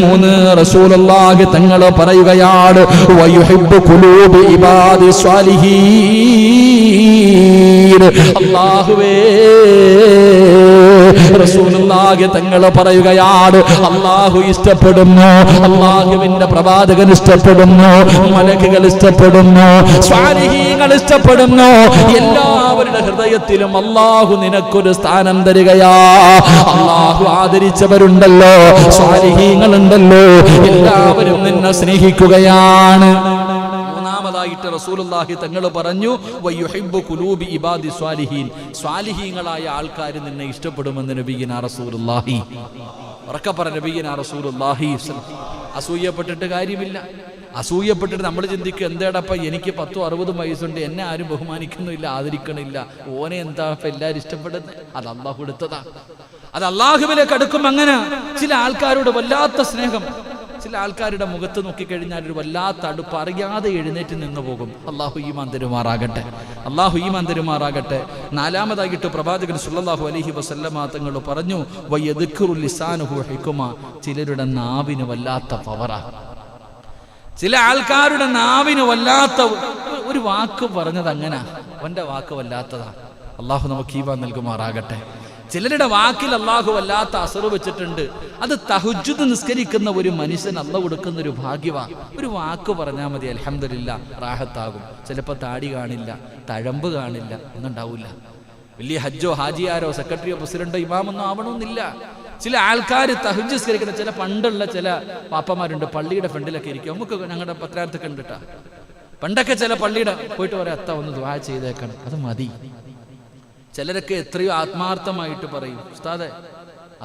3 റസൂലുള്ളാഹി തങ്ങൾ പറയുകയാണ്, വയുഹിബ്ബു ഖുലൂബി ഇബാദി സ്വാലിഹീൻ. അല്ലാഹുവേ റസൂലുള്ളാഹി തങ്ങൾ പറയുകയാണ്, അല്ലാഹു ഇഷ്ടപ്പെടുന്നു, അല്ലാഹുവിന്റെ പ്രവാചകൻ ഇഷ്ടപ്പെടുന്നു, മലക്കുകൾ ഇഷ്ടപ്പെടുന്നു, സ്വാലിഹീങ്ങൾ ഇഷ്ടപ്പെടുന്നു. എല്ലാവരുടെ ഹൃദയത്തിലും അല്ലാഹു നിനക്കൊരു സ്ഥാനം തരികയാ. അല്ലാഹു ആദരിച്ചവരുണ്ടല്ലോ, സ്വാലിഹീങ്ങളുണ്ടല്ലോ, എല്ലാവരും നിന്നെ സ്നേഹിക്കുകയാണ്. മൂന്നാമതായിട്ട് റസൂലുള്ളാഹി തങ്ങൾ പറഞ്ഞു, വയുഹിബ്ബു ഖുലൂബി ഇബാദി സ്വാലിഹീൻ. സ്വാലിഹീങ്ങളായ ആൾക്കാർ നിന്നെ ഇഷ്ടപ്പെടുമെന്ന് നബിയിനാ റസൂലുള്ളാഹി. ഉറക്കെ പറ നബിയിനാ റസൂലുള്ളാഹി. അസൂയപ്പെട്ടിട്ട് കാര്യമില്ല. അസൂയപ്പെട്ടിട്ട് നമ്മൾ ചിന്തിക്കുക, എന്തേടപ്പ എനിക്ക് 10-60 വയസ്സുണ്ട്, എന്നെ ആരും ബഹുമാനിക്കുന്നില്ല, ആദരിക്കണില്ല, ഓനെ എന്താ ഇപ്പം എല്ലാവരും ഇഷ്ടപ്പെടുന്നത്? അത് അള്ളാഹു എടുത്തതാ. അത് അള്ളാഹുവിലേക്ക് അടുക്കും. അങ്ങനെ ചില ആൾക്കാരോട് വല്ലാത്ത സ്നേഹം, ചില ആൾക്കാരുടെ മുഖത്ത് നോക്കിക്കഴിഞ്ഞാൽ ഒരു വല്ലാത്ത അടുപ്പ്, അറിയാതെ എഴുന്നേറ്റ് നിന്ന് പോകും. അള്ളാഹു ഈമാൻ തരുമാറാകട്ടെ, അള്ളാഹു ഈമാൻ തരുമാറാകട്ടെ. 4മതായിട്ട് പ്രവാചകൻ സല്ലല്ലാഹു അലൈഹി വസല്ലമ തങ്ങൾ പറഞ്ഞു, വയദ്കുറു ലിസാനുഹു ഹിക്മ. ചിലരുടെ നാവിന് വല്ലാത്ത പവറാ. ചില ആൾക്കാരുടെ നാവിന് വല്ലാത്ത ഒരു വാക്ക് പറഞ്ഞത് അങ്ങനെ, അവന്റെ വാക്ക് വല്ലാത്തതാ. അള്ളാഹു നമുക്ക് ഈമാൻ നൽകുമാറാകട്ടെ. ചിലരുടെ വാക്കിൽ അള്ളാഹു വല്ലാത്ത അസറ് വെച്ചിട്ടുണ്ട്. അത് തഹജ്ജുദ് നിസ്കരിക്കുന്ന ഒരു മനുഷ്യൻ അള്ളാഹു കൊടുക്കുന്ന ഒരു ഭാഗ്യവാ. ഒരു വാക്ക് പറഞ്ഞാൽ മതി, അൽഹംദുലില്ലാ, റാഹത്താകും. ചിലപ്പോൾ താടി കാണില്ല, തഴമ്പ് കാണില്ല, ഒന്നും ഉണ്ടാവില്ല. വലിയ ഹജ്ജോ ഹാജിയാരോ സെക്രട്ടറിയോ പ്രസിഡന്റോ ഇമാമൊന്നും ആവണമെന്നില്ല. ചില ആൾക്കാർ തഹജ്ജുദ് നിസ്കരിക്കുന്ന ചില പണ്ടുള്ള ചില പാപ്പമാരുണ്ട്, പള്ളിയുടെ ഫ്രണ്ടിലൊക്കെ ഇരിക്കും. നമുക്ക് ഞങ്ങളുടെ പത്രാർത്ഥൊക്കെ ഉണ്ടിട്ടാ. പണ്ടൊക്കെ ചില പള്ളിയുടെ പോയിട്ട് പറയാം, അത്ത ഒന്ന് ദുആ ചെയ്തേക്കണം, അത് മതി. ചിലരൊക്കെ എത്രയോ ആത്മാർത്ഥമായിട്ട് പറയും, ഉസ്താദെ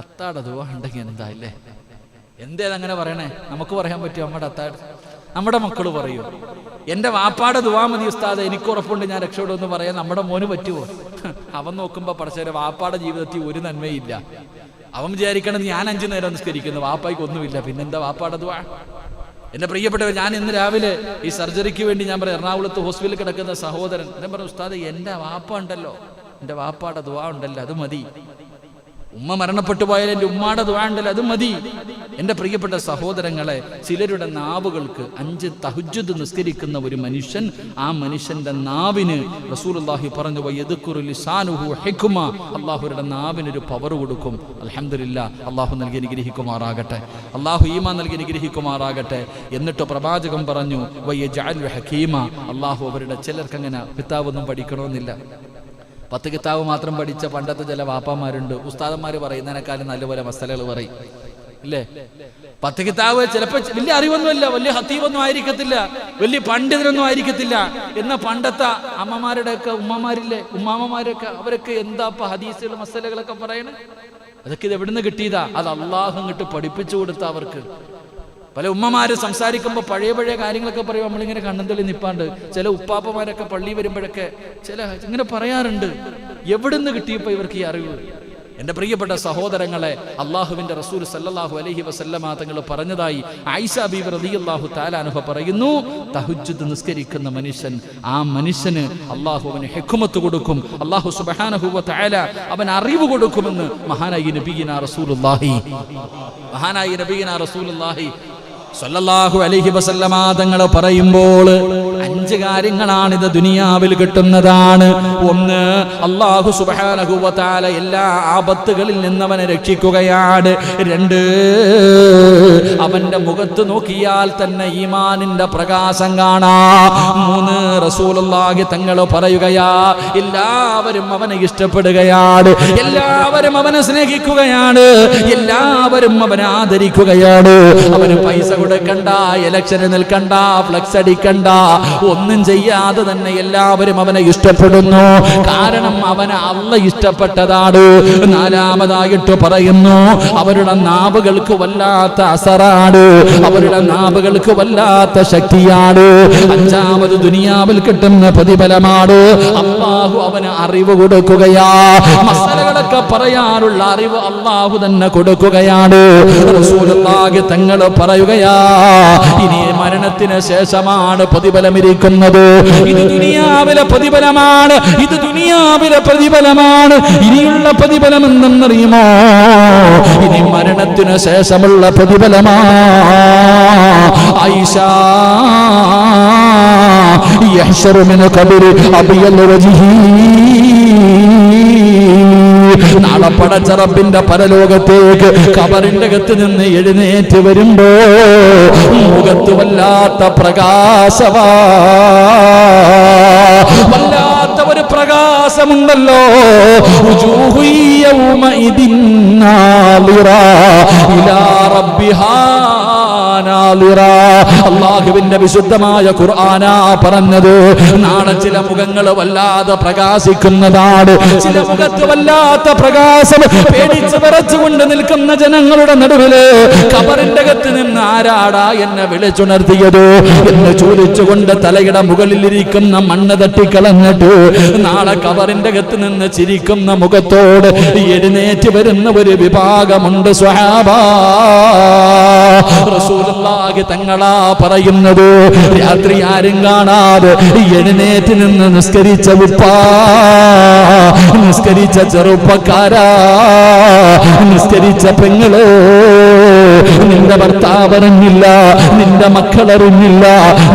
അത്താടെ ദുആ ഉണ്ടെങ്കിൽ എന്താ ഇല്ലേ? എന്തേതങ്ങനെ പറയണേ? നമുക്ക് പറയാൻ പറ്റുമോ? നമ്മുടെ മക്കൾ പറയൂ, എൻ്റെ വാപ്പാടെ ദുആ മതി ഉസ്താദെ, എനിക്ക് ഉറപ്പുണ്ട് ഞാൻ രക്ഷപ്പെടുമെന്ന് പറയാൻ നമ്മുടെ മോന് പറ്റുമോ? അവൻ നോക്കുമ്പോൾ പടച്ചവരെ വാപ്പാടെ ജീവിതത്തിൽ ഒരു നന്മയില്ല. അവൻ വിചാരിക്കണത് ഞാൻ 5 നേരം നിസ്കരിക്കുന്നു, വാപ്പായ്ക്ക് ഒന്നുമില്ല, പിന്നെന്താ വാപ്പാടെ ദുആ? എൻ്റെ പ്രിയപ്പെട്ടവർ, ഞാൻ ഇന്ന് രാവിലെ ഈ സർജറിക്ക് വേണ്ടി ഞാൻ പറയാം, എറണാകുളത്ത് ഹോസ്പിറ്റലിൽ കിടക്കുന്ന സഹോദരൻ ഞാൻ പറഞ്ഞു, ഉസ്താദെ എൻ്റെ വാപ്പ ഉണ്ടല്ലോ, എൻ്റെ വാപ്പാടെ ദുആ ഉണ്ടല്ലോ, അത് മതി. ഉമ്മ മരണപ്പെട്ടു പോയാൽ എൻ്റെ ഉമ്മാടെ ദുആ ഉണ്ടല്ലോ, അത് മതി. എൻ്റെ പ്രിയപ്പെട്ട സഹോദരങ്ങളെ, ചിലരുടെ നാവുകൾക്ക് 5 തഹജ്ജുദ് നിസ്കരിക്കുന്ന ഒരു മനുഷ്യൻ, ആ മനുഷ്യന്റെ നാവിന് റസൂലുള്ളാഹി പറഞ്ഞു, വയദ്കുറു ലിസാനുഹു ഹിക്മ. അല്ലാഹുവിന്റെ നാവിനൊരു പവർ കൊടുക്കും. അൽഹംദുലില്ലാ, അല്ലാഹു നൽകി അനുഗ്രഹിക്കുമാറാകട്ടെ, അല്ലാഹു ഈമാൻ നൽകി അനുഗ്രഹിക്കുമാറാകട്ടെ. എന്നിട്ട് പ്രവാചകൻ പറഞ്ഞു, വയജഅൽ ഹകീമ. അല്ലാഹു അവരുടെ ചിലർക്ക് അങ്ങനെ കിതാബൊന്നും പഠിക്കണമെന്നില്ല, 10 കിതാബ് മാത്രം പഠിച്ച പണ്ടത്തെ ചില വാപ്പമാരുണ്ട്. ഉസ്താദന്മാർ പറയുന്നതിനേക്കാളും നല്ലപോലെ മസലകൾ പറയും, ഇല്ലേ? 10 കിതാബ് ചിലപ്പോൾ വലിയ അറിവൊന്നുമില്ല, വലിയ ഹത്തീബൊന്നും ആയിരിക്കത്തില്ല, വലിയ പണ്ഡിതരൊന്നും ആയിരിക്കത്തില്ല. എന്ന പണ്ടത്തെ അമ്മമാരുടെയൊക്കെ ഉമ്മമാരില്ലേ, ഉമ്മാമ്മമാരൊക്കെ, അവരൊക്കെ എന്താ ഹദീസുകൾ മസലകളൊക്കെ പറയണേ? അതൊക്കെ ഇത് എവിടുന്ന് കിട്ടിയതാ? അത് അള്ളാഹു ഇങ്ങോട്ട് പഠിപ്പിച്ചു കൊടുത്ത അവർക്ക്. പല ഉമ്മമാര് സംസാരിക്കുമ്പോൾ പഴയ പഴയ കാര്യങ്ങളൊക്കെ പറയും. നമ്മളിങ്ങനെ കണ്ണന്തള്ളി നിപ്പാണ്ട്. ചില ഉപ്പാപ്പമാരൊക്കെ പള്ളി വരുമ്പോഴൊക്കെ ചില ഇങ്ങനെ പറയാറുണ്ട്, എവിടുന്ന് കിട്ടിയപ്പോ ഇവർക്ക് ഈ അറിവ്? എൻ്റെ പ്രിയപ്പെട്ട സഹോദരങ്ങളെ, അള്ളാഹുവിൻ്റെ റസൂൽ സല്ലല്ലാഹു അലൈഹി വസല്ലമ തങ്ങൾ പറഞ്ഞതായി ആയിഷ ബീവി റളിയല്ലാഹു തആല അൻഹ പറയുന്നു, തഹജ്ജുദ് നിസ്കരിക്കുന്ന മനുഷ്യൻ, ആ മനുഷ്യന് അള്ളാഹു അവന് ഹിക്മത്ത് കൊടുക്കും, അള്ളാഹു സുബ്ഹാനഹു വ തആല അവൻ അറിവ് കൊടുക്കുമെന്ന് മഹാനായി നബിയിനാ റസൂലുള്ളാഹി സല്ലല്ലാഹു അലൈഹി വസല്ലമ തങ്ങൾ പറയുമ്പോൾ 5 കാര്യങ്ങളാണിത് ദുനിയാവിൽ കിട്ടുന്നതാണ്. ഒന്ന്, അല്ലാഹു സുബ്ഹാനഹു വ തആല എല്ലാ ആപത്തുകളിൽ നിന്ന് അവനെ രക്ഷിക്കുകയാണ്. 2, അവന്റെ മുഖത്ത് നോക്കിയാൽ തന്നെ ഈമാനിന്റെ പ്രകാശം കാണാം. 3, റസൂലുള്ളാഹി തങ്ങൾ പറയുകയാ, എല്ലാവരും അവനെ ഇഷ്ടപ്പെടുകയാണ്, എല്ലാവരും അവനെ സ്നേഹിക്കുകയാണ്, എല്ലാവരും അവനെ ആദരിക്കുകയാണ്. അവന് പൈസ കൊടുക്കണ്ട, ഇലക്ഷന് നിൽക്കണ്ട, ഫ്ലക്സ് അടിക്കണ്ട, ഒന്നും ചെയ്യാതെ തന്നെ എല്ലാവരും അവനെ ഇഷ്ടപ്പെടുന്നു. കാരണം അവനെ അല്ലാഹ് ഇഷ്ടപ്പെട്ടതാണ്. 4-മതായിട്ട് പറയുന്നു, അവരുടെ നാവുകൾക്ക് വല്ലാത്ത അസറാണ്, അവരുടെ നാവുകൾക്ക് വല്ലാത്ത ശക്തിയാണ്. 5-മത് ദുനിയാവിൽ കിട്ടുന്ന പ്രതിഫലമാണ്, അല്ലാഹു അവന് അറിവ് കൊടുക്കുകയാ. മസലകളൊക്കെ പറയാനുള്ള അറിവ് അല്ലാഹു തന്നെ കൊടുക്കുകയാണ്. റസൂലുള്ളാഹി തങ്ങൾ പറയുകയാ, ഇനി മരണത്തിന് ശേഷമാണ് പ്രതിഫലം ഇരിക്കുന്നത്. ഇത് ദുനിയാവിലെ പ്രതിഫലമാണ്, ഇത് ദുനിയാവിലെ പ്രതിഫലമാണ്. ഇനിയുള്ള പ്രതിഫലം എന്തെന്നറിയുമോ? ഇനി മരണത്തിന് ശേഷമുള്ള പ്രതിഫലമാ. ആയിഷ യഹ്ശറു മിൻ ഖബരി അബിയൽ വജ്ഹി, നാളെ പടച്ച റബ്ബിന്റെ പരലോകത്തേക്ക് ഖബറിന്റെ അകത്ത് നിന്ന് എഴുന്നേറ്റ് വരുമ്പോ മുഖത്ത് വല്ലാത്ത പ്രകാശവാ, വല്ലാത്ത ഒരു പ്രകാശമുണ്ടല്ലോ. വുജൂഹു യൗമഇദിൻ നാളിറാ ഇലാ റബ്ബിഹാ നാളിറാ. അല്ലാഹുവിന്റെ വിശുദ്ധമായ ഖുർആനാ പറഞ്ഞത്, നാളെ ചില മുഖങ്ങൾ വല്ലാതെ പ്രകാശിക്കുന്നതാണ്, ചില മുഖത്ത് വല്ലാത്ത പ്രകാശം. പേടിച്ച് വിറച്ചുകൊണ്ട് നിൽക്കുന്ന ജനങ്ങളുടെ നടുവില് ഖബറിന്റെ അകത്ത് നിന്ന് ആരാടാ എന്നെ വിളിച്ചുണർത്തിയത് എന്ന് ചോദിച്ചുകൊണ്ട് തലയുടെ മുകളിലിരിക്കുന്ന മണ്ണ് തട്ടിക്കളഞ്ഞിട്ട് നാളെ ഖബറിന്റെ അകത്ത് നിന്ന് ചിരിക്കുന്ന മുഖത്തോട് എഴുന്നേറ്റ് വരുന്ന ഒരു വിഭാഗമുണ്ട് സ്വഹാബാ. റസൂലുള്ളാഹി തങ്ങളാ പറയുന്നത്, രാത്രി ആരും കാണാതെ എഴുന്നേറ്റ് നിന്ന് നിസ്കരിച്ച ഉപ്പാ, നിസ്കരിച്ച ചെറുപ്പക്കാരാ, നിസ്കരിച്ച പെങ്ങള്, നിന്റെ ഭർത്താവ് അറിഞ്ഞില്ല, നിന്റെ മക്കളറിഞ്ഞില്ല,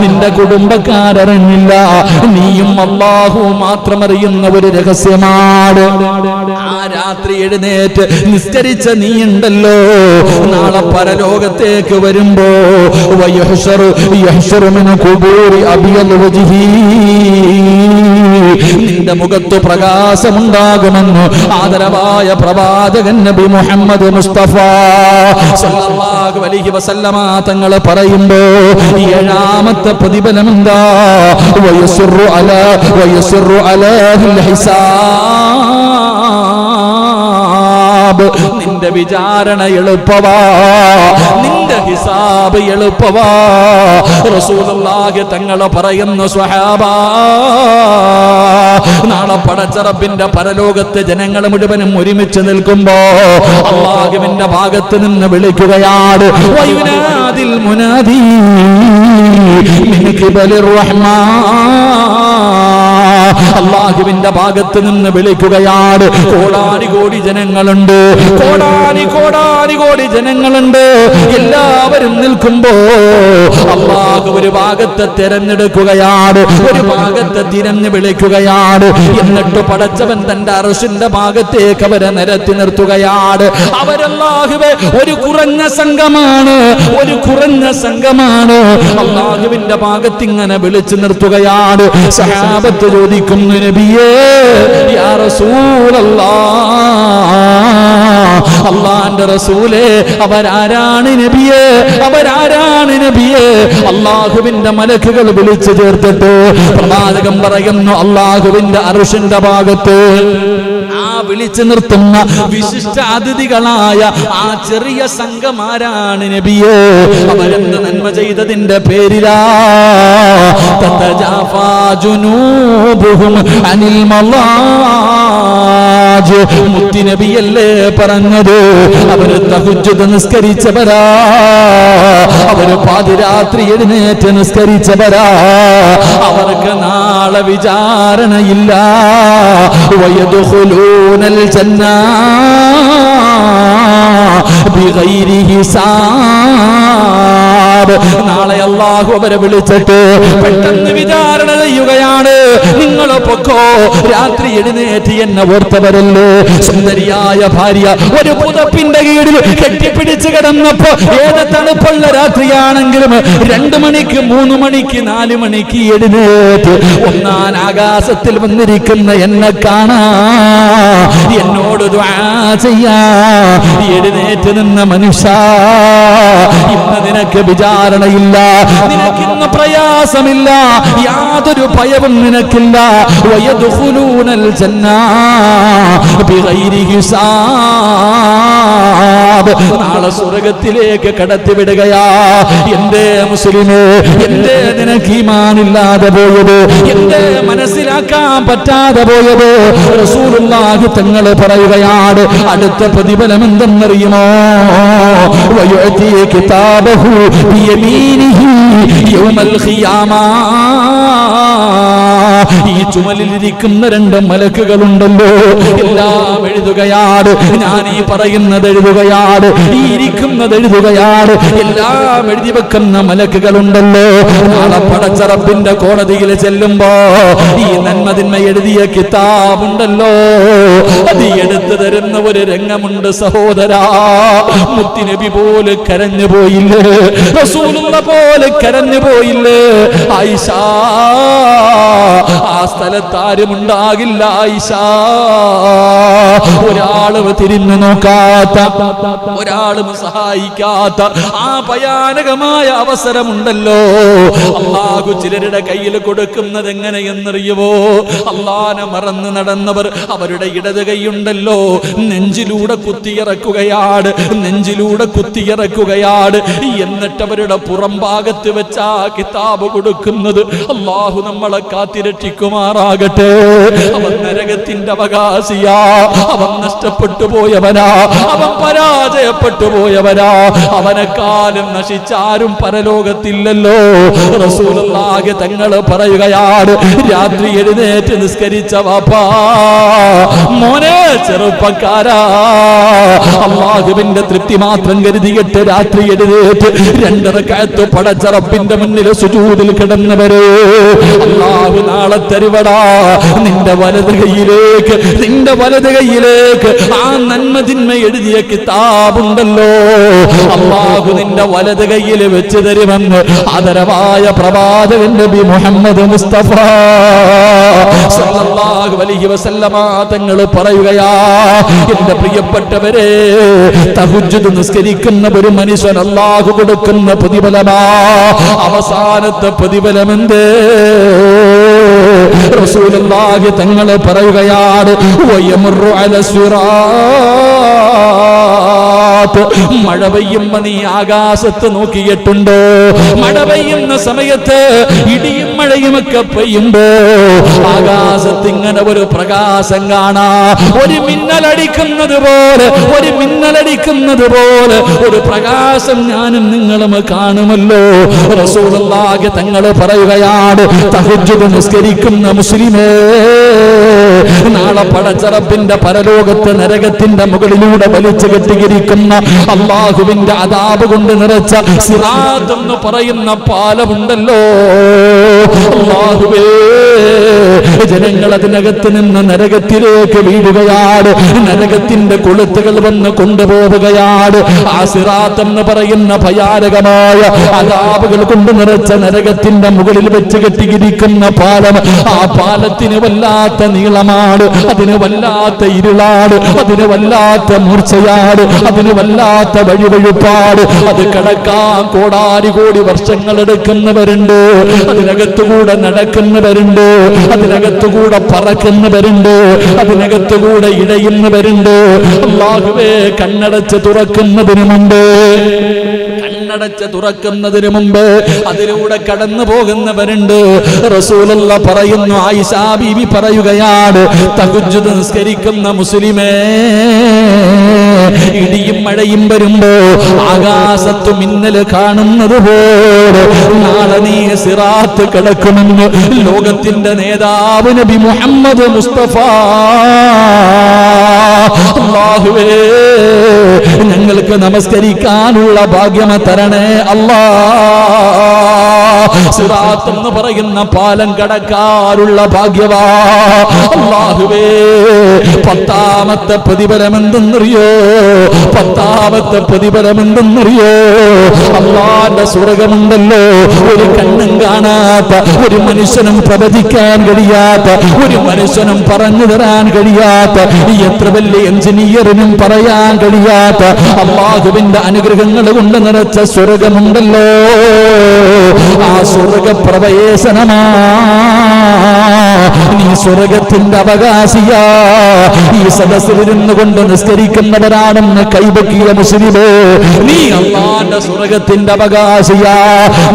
നിന്റെ കുടുംബക്കാരറിഞ്ഞില്ല, നീയും അല്ലാഹുവും മാത്രം അറിയുന്ന ഒരു രഹസ്യമാണ്. ആ രാത്രി എഴുന്നേറ്റ് നിസ്കരിച്ച നീയുണ്ടല്ലോ, നാളെ പരലോകത്തേക്ക് വരുമ്പോ യഹ്ശറു മിൻ ഖുബൂരി അബിയൽ വജ്ഹി, നിന്റെ മുഖത്ത് പ്രകാശമുണ്ടാകുമെന്ന് ആദരവായ പ്രവാചകൻ നബി മുഹമ്മദ് മുസ്തഫ സല്ലല്ലാഹു അലൈഹി വസല്ലമ തങ്ങൾ പറയുമ്പോ 7-മത്തെ പ്രതിഫലം എന്താ? വയസ്റു അലാഹിൽ ഹിസാബ്, നിന്റെ വിചാരണ എളുപ്പവാ, നിന്റെ ഹിസാബ് എളുപ്പവാ. റസൂലുള്ളാഹി തങ്ങൾ പറയുന്നു, സ്വഹാബാ, നാളെ പടച്ച റബ്ബിന്റെ പരലോകത്ത് ജനങ്ങൾ മുഴുവനും ഒരുമിച്ച് നിൽക്കുമ്പോ അല്ലാഹുവിന്റെ ഭാഗത്ത് നിന്ന് വിളിക്കുകയാണ്, വയുനാദിൽ മുനാദി മിൻ ഖിബലിർ റഹ്മാൻ, അല്ലാഹുവിന്റെ ഭാഗത്ത് നിന്ന് വിളിക്കുകയാണ്. കോടാനി കോടി ജനങ്ങളുണ്ട്, കോടാനി കോടി ജനങ്ങളുണ്ട്. എല്ലാവരും നിൽക്കുമ്പോ അല്ലാഹു ഒരു ഭാഗത്തെ തിരഞ്ഞെടുക്കുകയാണ്, ഒരു ഭാഗത്തെ തിരഞ്ഞു വിളിക്കുകയാണ്. എന്നിട്ട് പടച്ചവൻ തന്റെ അർശിന്റെ ഭാഗത്തേക്ക് അവരെ നിരത്തി നിർത്തുകയാണ്. അവരല്ലാഹുവേ ഒരു കുറഞ്ഞ സംഘമാണ്, ഒരു കുറഞ്ഞ സംഘമാണ്. അല്ലാഹുവിന്റെ ഭാഗത്ത് ഇങ്ങനെ വിളിച്ചു നിർത്തുകയാണ്. സഹാബത്ത് ചോദിക്കുന്നു, നബിയേ യാ റസൂലല്ലാഹ്, അല്ലാഹുവിന്റെ അള്ളാന്റെ റസൂലേ, അവരാരാണ് നബിയേ, അവരാരാണ് നബിയേ? അള്ളാഹുവിന്റെ മലക്കുകൾ വിളിച്ചു ചേർത്തിട്ട് പ്രവാചകൻ പറയുന്നു, അള്ളാഹുവിന്റെ അർശിന്റെ ഭാഗത്ത് ആ വിളിച്ചു നിർത്തുന്ന വിശിഷ്ട അതിഥികളായ ആ ചെറിയ സംഘമാരാണ് നബിയേ? അവരെന്ത് നന്മ ചെയ്തതിന്റെ പേരിലാ? തതജാഫാ ജുനൂബുഹും അനിൽ മളാജ്. മുത്തി നബിയല്ലേ പറഞ്ഞത്? അവര് തഹജ്ജുദ് നിസ്കരിച്ചവരാ, അവര് പാതിരാത്രി എഴുന്നേറ്റ് നിസ്കരിച്ചവരാ. അവർക്ക് നാളെ വിചാരണയില്ല. വയദ്ഖുലൂനൽ ജന്ന ബിഗൈരി ഹിസാബ്. നാളെ അല്ലാഹു അവരെ വിളിച്ചിട്ട് പെട്ടെന്ന് വിചാരണ ചെയ്യുകയാണ്. നിങ്ങൾ പൊക്കോ, രാത്രി എഴുന്നേറ്റ് എന്നെ ഓർത്തവരല്ലേ? സുന്ദരിയായ ഭാര്യ ഒരു പുതപ്പിന്റെ കീഴിൽ കെട്ടിപ്പിടിച്ച് കിടന്നപ്പോ, ഏത് തണുപ്പുള്ള രാത്രിയാണെങ്കിലും 2 മണിക്ക് 3 മണിക്ക് 4 മണിക്ക് എഴുന്നേറ്റ് ഒന്നാം ആകാശത്തിൽ വന്നിരിക്കുന്ന എന്നെ കാണാ, എന്നോട് ദുആ ചെയ്യാ എഴുന്നേറ്റ് നിന്ന മനുഷ്യ, ഇന്ന് നിനക്ക് വിചാരണയില്ല, നിനക്കിന്ന് പ്രയാസമില്ല, യാതൊരു ഭയവും നിനക്കില്ല. വയദ്ഖുലൂനൽ ജന്ന ബിഗൈരി ഹിസാബ്. നാളെ സ്വർഗ്ഗത്തിലേക്ക് കടത്തിവിടുകയാ. എന്തേ മുസ്ലിമേ, എന്തേ നിനക്ക് ഈമാനില്ലാതെ പോയത്? എന്തേ മനസ്സിലാക്കാൻ പറ്റാതെ പോയത്? റസൂലുള്ളാഹി തങ്ങൾ പറയുകയാണ്, അടുത്ത പ്രതിഫലം എന്തെന്നറിയുമോ? വയുഅതി കിതാബഹു ബിയമീനിഹി യൗമൽ ഖിയാമ. ഈ ചുമലിലിരിക്കുന്ന 2 മലക്കുകളുണ്ടല്ലോ, എല്ലാം എഴുതുകയാണ്. ഞാൻ ഈ പറയുന്നത് എഴുതുകയാണ്, ഈ ഇരിക്കുന്നത് എഴുതുകയാണ്. എല്ലാം എഴുതി വെക്കുന്ന മലക്കുകളുണ്ടല്ലോ. നാളെ പടച്ച റബ്ബിന്റെ കോടതിയിൽ ചെല്ലുമ്പോ ഈ നന്മതിന്മ എഴുതിയ കിതാബുണ്ടല്ലോ, അത് എടുത്തു തരുന്ന ഒരു രംഗമുണ്ട് സഹോദരാ. മുത്തുനബി പോലെ കരഞ്ഞു പോയില്ലേ? റസൂലുള്ള പോലെ കരഞ്ഞു പോയില്ലേ? ആയിഷ, ആ സ്ഥലത്ത് ആരും ഉണ്ടാകില്ല ആയിഷ. ഒരാളും തിരിഞ്ഞു നോക്കാത്ത, ഒരാളും സഹായിക്കാത്ത ആ ഭയാനകമായ അവസരമുണ്ടല്ലോ. അല്ലാഹു ചിലരുടെ കയ്യിൽ കൊടുക്കുന്നത് എങ്ങനെയെന്നറിയുമോ? അല്ലാഹനെ മറന്ന് നടന്നവർ, അവരുടെ ഇടത് കൈയുണ്ടല്ലോ, നെഞ്ചിലൂടെ കുത്തിയിറക്കുകയാണ്, നെഞ്ചിലൂടെ കുത്തിയിറക്കുകയാണ്. എന്നിട്ട് അവരുടെ പുറം ഭാഗത്ത് വെച്ച ആ കിതാബ് കൊടുക്കുന്നത്. അല്ലാഹു നമ്മളെ കാത്തിരക്ഷിക്കുമാറാകട്ടെ. അവൻ നരകത്തിന്റെ അവകാശിയാ, അവൻ നഷ്ടപ്പെട്ടു പോയവനാ, അവൻ പരാജയപ്പെട്ടു പോയവനാ. അവനെക്കാലം നശിച്ചാരും പരലോകത്തില്ലല്ലോ. റസൂലുള്ളാഹി തങ്ങൾ പറയുകയാണ്, രാത്രി എഴുന്നേറ്റ് നിസ്കരിച്ച വാപ്പാ, മോനെ ചെറുപ്പക്കാരാ, അല്ലാഹുവിന്റെ തൃപ്തി മാത്രം കരുതിയിട്ട് രാത്രി എഴുന്നേറ്റ് 2 റക്അത്ത് പടച്ച റബ്ബിന്റെ മുന്നിൽ സുജൂദിൽ കിടന്നവരെ അല്ലാഹു നാളെ തരുവടാ. നിന്റെ വലത് കൈയിലേക്ക്, നിന്റെ വലത് കൈയിലേക്ക് ആ നന്മതിന്മ എഴുതിയ കിതാബുണ്ടല്ലോ, അല്ലാഹു നിന്റെ വലത് കൈയിൽ വെച്ച് തരുമെന്ന് ആദരവായ പ്രവാചകൻ നബി മുഹമ്മദ് മുസ്തഫ സല്ലല്ലാഹു അലൈഹി വസല്ലമ തങ്ങൾ പറയുകയാ. എന്റെ പ്രിയപ്പെട്ടവരെ, തഹജ്ജുദ് നിസ്കരിക്കുന്ന ഒരു മനുഷ്യൻ അല്ലാഹു കൊടുക്കുന്ന പ്രതിഫലമാ. അവസാനത്തെ പ്രതിഫലം എന്തേ? റസൂലുള്ളാഹി തങ്ങൾ പറയുകയാണ്, വയമുറു അല സിറാത്ത്. മഴ പെയ്യുമ്പോ നീ ആകാശത്ത് നോക്കിയിട്ടുണ്ടോ? മഴ പെയ്യുന്ന സമയത്ത് ഇടിയും മഴയും ഒക്കെ പെയ്യുമ്പോ ആകാശത്ത് ഇങ്ങനെ ഒരു പ്രകാശം കാണാ. ഒരു മിന്നലടിക്കുന്നത് പോലെ, ഒരു മിന്നലടിക്കുന്നത് പോലെ ഒരു പ്രകാശം ഞാനും നിങ്ങളും കാണുമല്ലോ. റസൂലുള്ളാഹി തങ്ങൾ പറയുകയാണ്, തഹജ്ജുദ് നിസ്കരിക്കുന്ന മുസ്ലിമേ, നാളെ പടച്ച റബ്ബിന്റെ പരലോകത്ത് നരകത്തിന്റെ മുകളിലൂടെ വലിച്ചു കെട്ടിയിരിക്കുന്ന അല്ലാഹുവിന്റെ അദാബ് കൊണ്ട് നിറച്ച സിറാത്ത് എന്ന് പറയുന്ന പാലമുണ്ടല്ലോ. അല്ലാഹുവേ, ജനങ്ങൾ അതിനകത്ത് നിന്ന് നരകത്തിലേക്ക് വീഴുകയാണ്. നരകത്തിന്റെ കൊളുത്തുകൾ വന്ന് കൊണ്ടുപോവുകയാണ്. ആ സിറാത്ത് എന്ന് പറയുന്ന ഭയാനകമായ അദാബുകൾ കൊണ്ട് നിറച്ച നരകത്തിന്റെ മുകളിൽ വെച്ച് കെട്ടിയിരിക്കുന്ന പാലം, ആ പാലത്തിന് വല്ലാത്ത നീളമാണ്. ഇരുട്ടാണ്, അതിന് വല്ലാത്ത ഇരുളാണ്, അതിന് വല്ലാത്ത മൂർച്ചയാണ്, അതിന് വല്ലാത്ത വഴിവഴുപ്പാട്. അത് കടക്കാൻ കോടാരി കോടി വർഷങ്ങൾ എടുക്കുന്നവരുണ്ട്, അതിനകത്തുകൂടെ നടക്കുന്നവരുണ്ട്, അതിനകത്തുകൂടെ പറക്കുന്നവരുണ്ട്, അതിനകത്തുകൂടെ ഇഴയുന്നവരുണ്ട്. അല്ലാഹുവേ, കണ്ണടച്ച് തുറക്കുന്നതിന് മുമ്പ് അതിലൂടെ കടന്നു പോകുന്നവരുണ്ട്. റസൂലുള്ള പറയുന്നു, ആയിഷ ബീവി പറയുകയാണ്, തഹജ്ജുദ് നിസ്കരിക്കുന്ന മുസ്ലിമേ, ഇടിയും മഴയും വരുമ്പോ ആകാശത്ത് മിന്നൽ കാണുന്നത് പോലെ നാളെ നീ സിറാത്ത് കിടക്കുമെന്ന് ലോകത്തിന്റെ നേതാവ് നബി മുഹമ്മദ് മുസ്തഫ. അല്ലാഹുവേ, ഞങ്ങൾക്ക് നമസ്കരിക്കാനുള്ള ഭാഗ്യം തരണേ അല്ലാ. സിറാത്ത് എന്ന് പറയുന്ന പാലം കടക്കാനുള്ള ഭാഗ്യവാ അല്ലാഹുവേ. 10ാമത്തെ പ്രതിഫലം എന്തെന്നറിയോ? 10ാമത്തെ പ്രതിഫലം എന്തെന്നറിയോ? അല്ലാഹുവിന്റെ സ്വർഗ്ഗമുണ്ടല്ലോ, ഒരു കണ്ണും കാണാത്ത, ഒരു മനുഷ്യനും പ്രവചിക്കാൻ കഴിയാത്ത, ഒരു മനുഷ്യനും പറഞ്ഞു തരാൻ കഴിയാത്ത, എത്ര വലിയ എഞ്ചിനീയറിനും പറയാൻ കഴിയാത്ത അല്ലാഹുവിന്റെ അനുഗ്രഹങ്ങൾ കൊണ്ട് നിറച്ച സ്വർഗ്ഗമുണ്ടല്ലോ. ആ സ്വർഗ്ഗപ്രവേശനമാ. നീ സ്വർഗ്ഗത്തിന്റെ അവകാശിയാ. ഈ സദസ്സിലിരുന്നു കൊണ്ട് നിസ്കരിക്കുന്നവരാണെന്ന് കൈവക്കിയ മുസ്ലിമേ, നീ അല്ലാഹുവിന്റെ സ്വർഗ്ഗത്തിന്റെ അവകാശിയാ.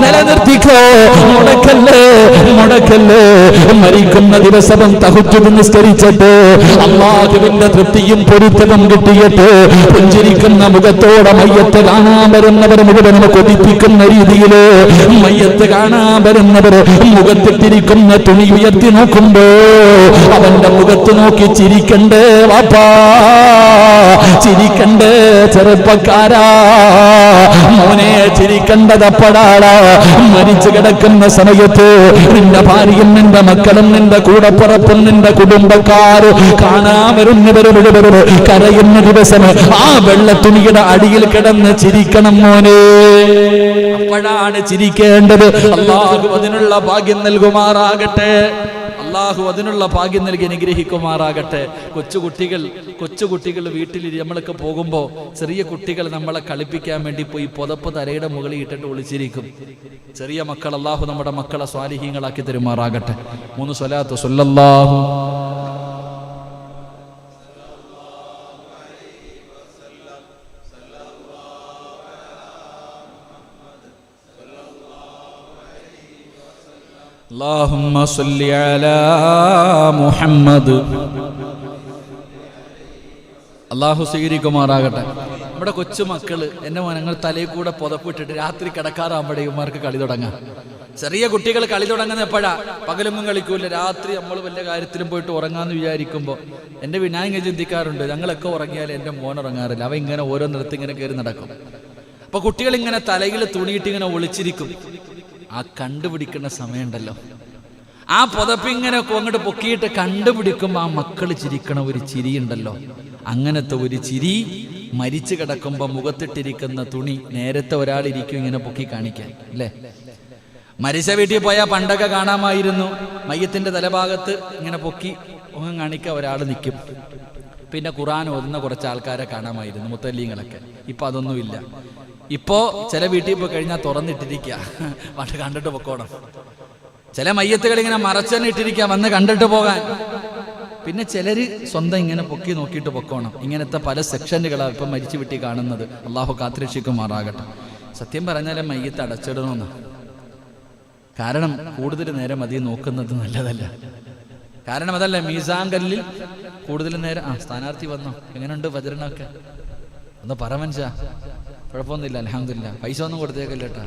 നിലനിർത്തിക്കോ, മുടക്കല്ലേ. മരിക്കുന്ന ദിവസവും തഹജ്ജുദ് നിസ്കരിച്ചിട്ട് അല്ലാഹുവിന്റെ തൃപ്തിയും പൊരുത്തവും കിട്ടിയിട്ട് പുഞ്ചിരിക്കുന്ന മുഖത്തോടെ മയ്യത്ത് കാണാൻ വരുന്നവർ മുഴുവനും കൊതിപ്പിക്കുന്ന രീതിയില് മയ്യത്ത് കാണാൻ വരുന്നവര് മുഖത്തിട്ടിരിക്കുന്ന തുണി ഉയർത്തി നോക്കുമ്പോ അവന്റെ മുഖത്ത് നോക്കി ചിരിക്കണ്ടേ വാപ്പാ, ചിരിക്കണ്ടേ ചെറുപ്പക്കാരാ, മോനെ ചിരിക്കണ്ടതപ്പടാടാ. മരിച്ചു കിടക്കുന്ന സമയത്ത് നിന്റെ ഭാര്യയും നിന്റെ മക്കളും നിന്റെ കൂടപ്പുറപ്പും നിന്റെ കുടുംബക്കാര് കാണാൻ വരുന്നവര് മുഴുവനും കരയുന്ന ദിവസം ആ വെള്ളത്തുണിയുടെ അടിയിൽ കിടന്ന് ചിരിക്കണം മോനെ. അപ്പോഴാണ് ചിരിക്കേണ്ടത്. അല്ലാഹു അതിനുള്ള ഭാഗ്യം നൽകുമാറാകട്ടെ. അല്ലാഹു അതിനുള്ള ഭാഗ്യം നൽകി അനുഗ്രഹിക്കുമാറാകട്ടെ. കൊച്ചുകുട്ടികൾ വീട്ടിൽ നമ്മളൊക്കെ പോകുമ്പോൾ ചെറിയ കുട്ടികൾ നമ്മളെ കളിപ്പിക്കാൻ വേണ്ടി പോയി പുതപ്പ് തലയുടെ മുകളിൽ ഇട്ടിട്ട് ഒളിച്ചിരിക്കും. ചെറിയ മക്കൾ, അല്ലാഹു നമ്മുടെ മക്കളെ സ്വാലിഹീങ്ങളാക്കി തരുമാറാകട്ടെ. 3 സ്വലാത്ത് സ്വല്ലല്ലാഹു اللهم صل على محمد. അല്ലാഹു സ്വീകരിക്കുമാറാകട്ടെ. നമ്മുടെ കൊച്ചുമക്കള് എന്നെ ഞങ്ങൾ തലയിൽ കൂടെ പുതപ്പിട്ടിട്ട് രാത്രി കിടക്കാറാകുമ്പോഴേ ഇവന്മാർക്ക് കളി തുടങ്ങാം. ചെറിയ കുട്ടികൾ കളി തുടങ്ങുന്ന എപ്പോഴാ? പകലൊന്നും കളിക്കൂല, രാത്രി നമ്മൾ വല്ല കാര്യത്തിലും പോയിട്ട് ഉറങ്ങാന്ന് വിചാരിക്കുമ്പോൾ എൻ്റെ വിനായക ചിന്തിക്കാറുണ്ട്, ഞങ്ങളൊക്കെ ഉറങ്ങിയാൽ എൻ്റെ മോൻ ഉറങ്ങാറില്ല. അവ ഇങ്ങനെ ഓരോ നിലത്ത് ഇങ്ങനെ കയറി നടക്കും. അപ്പൊ കുട്ടികൾ ഇങ്ങനെ തലയിൽ തുണിയിട്ട് ഇങ്ങനെ ഒളിച്ചിരിക്കും. ആ കണ്ടുപിടിക്കുന്ന സമയമുണ്ടല്ലോ, ആ പുതപ്പിങ്ങനെ അങ്ങോട്ട് പൊക്കിയിട്ട് കണ്ടുപിടിക്കുമ്പോൾ ആ മക്കൾ ചിരിക്കണ ഒരു ചിരിയുണ്ടല്ലോ, അങ്ങനത്തെ ഒരു ചിരി മരിച്ചു കിടക്കുമ്പോൾ മുഖത്തിട്ടിരിക്കുന്ന തുണി നേരത്തെ ഒരാളിരിക്കും ഇങ്ങനെ പൊക്കി കാണിക്കാൻ, അല്ലേ? മരിച്ച വീട്ടിൽ പോയാൽ പണ്ടൊക്കെ കാണാമായിരുന്നു, മയ്യത്തിന്റെ തലഭാഗത്ത് ഇങ്ങനെ പൊക്കി മുഖം കാണിക്കാൻ ഒരാൾ നിൽക്കും. പിന്നെ ഖുർആൻ ഓതുന്ന കുറച്ച് ആൾക്കാരെ കാണാമായിരുന്നു, മുത്തല്ലീങ്ങളൊക്കെ. ഇപ്പൊ അതൊന്നുമില്ല. ഇപ്പോ ചില വീട്ടിൽ പോയി കഴിഞ്ഞാൽ തുറന്നിട്ടിരിക്കുക, പണ്ട് കണ്ടിട്ട് പൊക്കോണം. ചില മയ്യത്തുകൾ ഇങ്ങനെ മറച്ചെന്നെ ഇട്ടിരിക്കുക, വന്ന് കണ്ടിട്ട് പോകാൻ. പിന്നെ ചിലര് സ്വന്തം ഇങ്ങനെ പൊക്കി നോക്കിയിട്ട് പൊക്കോണം. ഇങ്ങനത്തെ പല സെക്ഷനുകളാണ് ഇപ്പം മരിച്ചു വീട്ടിൽ കാണുന്നത്. അള്ളാഹു കാത്തുരക്ഷിക്കുമാറാകട്ടെ. സത്യം പറഞ്ഞാൽ മയ്യത്ത് അടച്ചിടണമെന്ന്. കാരണം കൂടുതൽ നേരം അധികം നോക്കുന്നത് നല്ലതല്ല. കാരണം അതല്ല, മീസാൻ കല്ലിൽ കൂടുതൽ നേരം സ്ഥാനാർത്ഥി വന്നോ, എങ്ങനെയുണ്ട് ഭജനൊക്കെ ഒന്ന് പറ മനുഷ്യ. കുഴപ്പമൊന്നുമില്ല, അൽഹംദുലില്ലാ. പൈസ ഒന്നും കൊടുത്തേക്കല്ല കേട്ടാ,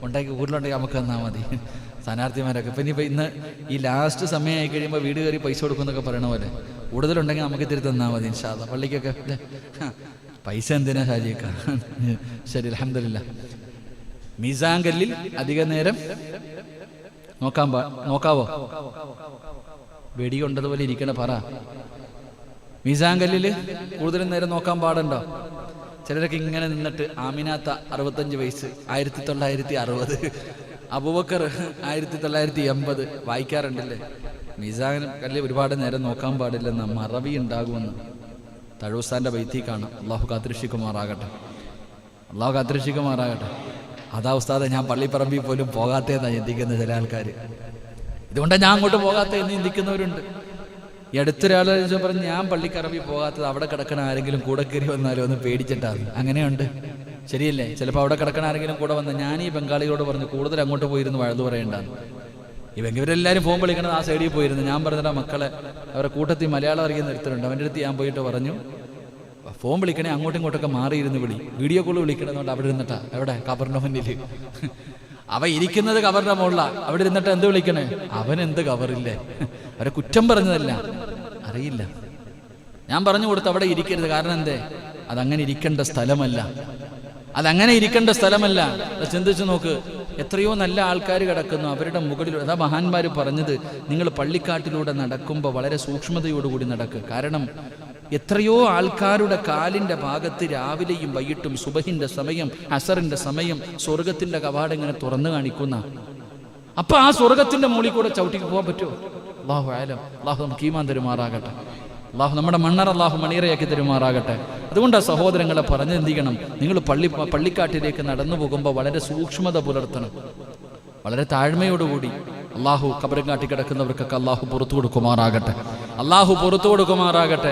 ഉണ്ടാക്കി ഊരിലുണ്ടെങ്കിൽ നമുക്ക് തന്നാൽ മതി. സ്ഥാനാർത്ഥിമാരൊക്കെ ഇപ്പം ഇന്ന് ഈ ലാസ്റ്റ് സമയമായി കഴിയുമ്പോൾ വീട് കയറി പൈസ കൊടുക്കുമെന്നൊക്കെ പറയണ പോലെ കൂടുതലുണ്ടെങ്കിൽ നമുക്ക് തിരി തന്നാൽ മതി ഇൻഷാ അല്ലാഹ്. പള്ളിക്കൊക്കെ പൈസ എന്തിനാ ഷാജിക്ക? ശരി, അൽഹംദുലില്ലാ. മീസാൻ കല്ലിൽ അധിക നേരം നോക്കാവോ? വെടി കൊണ്ടതുപോലെ ഇരിക്കണ പറ. മീസാൻ കല്ലില് കൂടുതൽ നേരം നോക്കാൻ പാടുണ്ടോ? ചിലരൊക്കെ ഇങ്ങനെ നിന്നിട്ട് ആമിനാത്ത 65 വയസ്സ് 1960, അബൂബക്കർ 1980 വായിക്കാറുണ്ടല്ലേ? മീസാൻ കല്ല് ഒരുപാട് നേരം നോക്കാൻ പാടില്ലെന്ന് മറവി ഉണ്ടാകുമെന്ന് തഴൂസാന്റെ ബൈത്തി കാണാം. അള്ളാഹു കാത്തിരക്ഷിക്കുമാറാകട്ടെ, അള്ളാഹു കാത്തിരക്ഷിക്കുമാറാകട്ടെ. അതാ ഉസ്താദെ ഞാൻ പള്ളിപ്പറമ്പിൽ പോലും പോകാത്തതെന്നാണ് ചിന്തിക്കുന്ന ചില ആൾക്കാർ. ഇതുകൊണ്ടാണ് ഞാൻ അങ്ങോട്ട് പോകാത്ത എന്ന് ചിന്തിക്കുന്നവരുണ്ട്. ഈ അടുത്തൊരാൾ പറഞ്ഞ് ഞാൻ പള്ളിക്കറമ്പിൽ പോകാത്തത് അവിടെ കിടക്കണ ആരെങ്കിലും കൂടെ കയറി വന്നാലോ എന്ന് പേടിച്ചിട്ടാണ്. അങ്ങനെയുണ്ട്, ശരിയല്ലേ? ചിലപ്പോൾ അവിടെ കിടക്കണ ആരെങ്കിലും കൂടെ വന്ന് ഞാൻ ഈ ബംഗാളിയോട് പറഞ്ഞു കൂടുതൽ അങ്ങോട്ട് പോയിരുന്നു വഴുതു പറയണ്ടാന്ന്. ഇവരെല്ലാവരും ഫോൺ വിളിക്കണത് ആ സൈഡിൽ പോയിരുന്നു. ഞാൻ പറഞ്ഞിട്ടാ മക്കളെ അവരുടെ കൂട്ടത്തിൽ മലയാളം അറിയുന്ന ഒരുത്തരുണ്ട്, അവൻ്റെ അടുത്ത് ഞാൻ പോയിട്ട് പറഞ്ഞു ഫോൺ വിളിക്കണേ അങ്ങോട്ടും ഇങ്ങോട്ടൊക്കെ മാറിയിരുന്ന് വിളി, വീഡിയോ കോൾ വിളിക്കണമെന്നുണ്ട്. അവിടെ ഇരുന്നിട്ടാ എവിടെ കബറിന്റെ മുന്നിൽ അവ ഇരിക്കുന്നത് കബറിന്റെ മുകളിലാണ്. അവിടെ ഇരുന്നിട്ട് എന്ത് വിളിക്കണേ? അവൻ എന്ത് കബറില്ലേ? അവരെ കുറ്റം പറഞ്ഞതല്ല, അറിയില്ല. ഞാൻ പറഞ്ഞു കൊടുത്ത് അവിടെ ഇരിക്കരുത്. കാരണം എന്തേ? അതങ്ങനെ ഇരിക്കേണ്ട സ്ഥലമല്ല, അതങ്ങനെ ഇരിക്കേണ്ട സ്ഥലമല്ല. ചിന്തിച്ചു നോക്ക്, എത്രയോ നല്ല ആൾക്കാർ കിടക്കുന്നു, അവരുടെ മുകളിൽ. അതാ മഹാന്മാർ പറഞ്ഞത്, നിങ്ങൾ പള്ളിക്കാട്ടിലൂടെ നടക്കുമ്പോൾ വളരെ സൂക്ഷ്മതയോടുകൂടി നടക്കുക. കാരണം എത്രയോ ആൾക്കാരുടെ കാലിൻ്റെ ഭാഗത്ത് രാവിലെയും വൈകിട്ടും സുബഹിൻ്റെ സമയം, അസറിൻ്റെ സമയം സ്വർഗത്തിൻ്റെ കവാടം ഇങ്ങനെ തുറന്നു കാണിക്കുന്ന. അപ്പൊ ആ സ്വർഗത്തിൻ്റെ മുകളിൽ കൂടെ ചവിട്ടിക്ക് പോകാൻ പറ്റുമോ? അല്ലാഹു ആലം. അല്ലാഹു നമുക്ക് ഈമാൻ തരുമാറാകട്ടെ. അല്ലാഹു നമ്മുടെ മണ്ണറ അല്ലാഹു മണിയറയാക്കി തരുമാറാകട്ടെ. അതുകൊണ്ടാണ് സഹോദരങ്ങളെ പറഞ്ഞ് എന്തിക്കണം, നിങ്ങൾ പള്ളിക്കാട്ടിലേക്ക് നടന്നു പോകുമ്പോൾ വളരെ സൂക്ഷ്മത പുലർത്തണം, വളരെ താഴ്മയോടുകൂടി. അല്ലാഹു കബറും കാട്ടി കിടക്കുന്നവർക്കൊക്കെ അല്ലാഹു പുറത്തു കൊടുക്കുമാറാകട്ടെ, അല്ലാഹു പുറത്തു കൊടുക്കുമാറാകട്ടെ.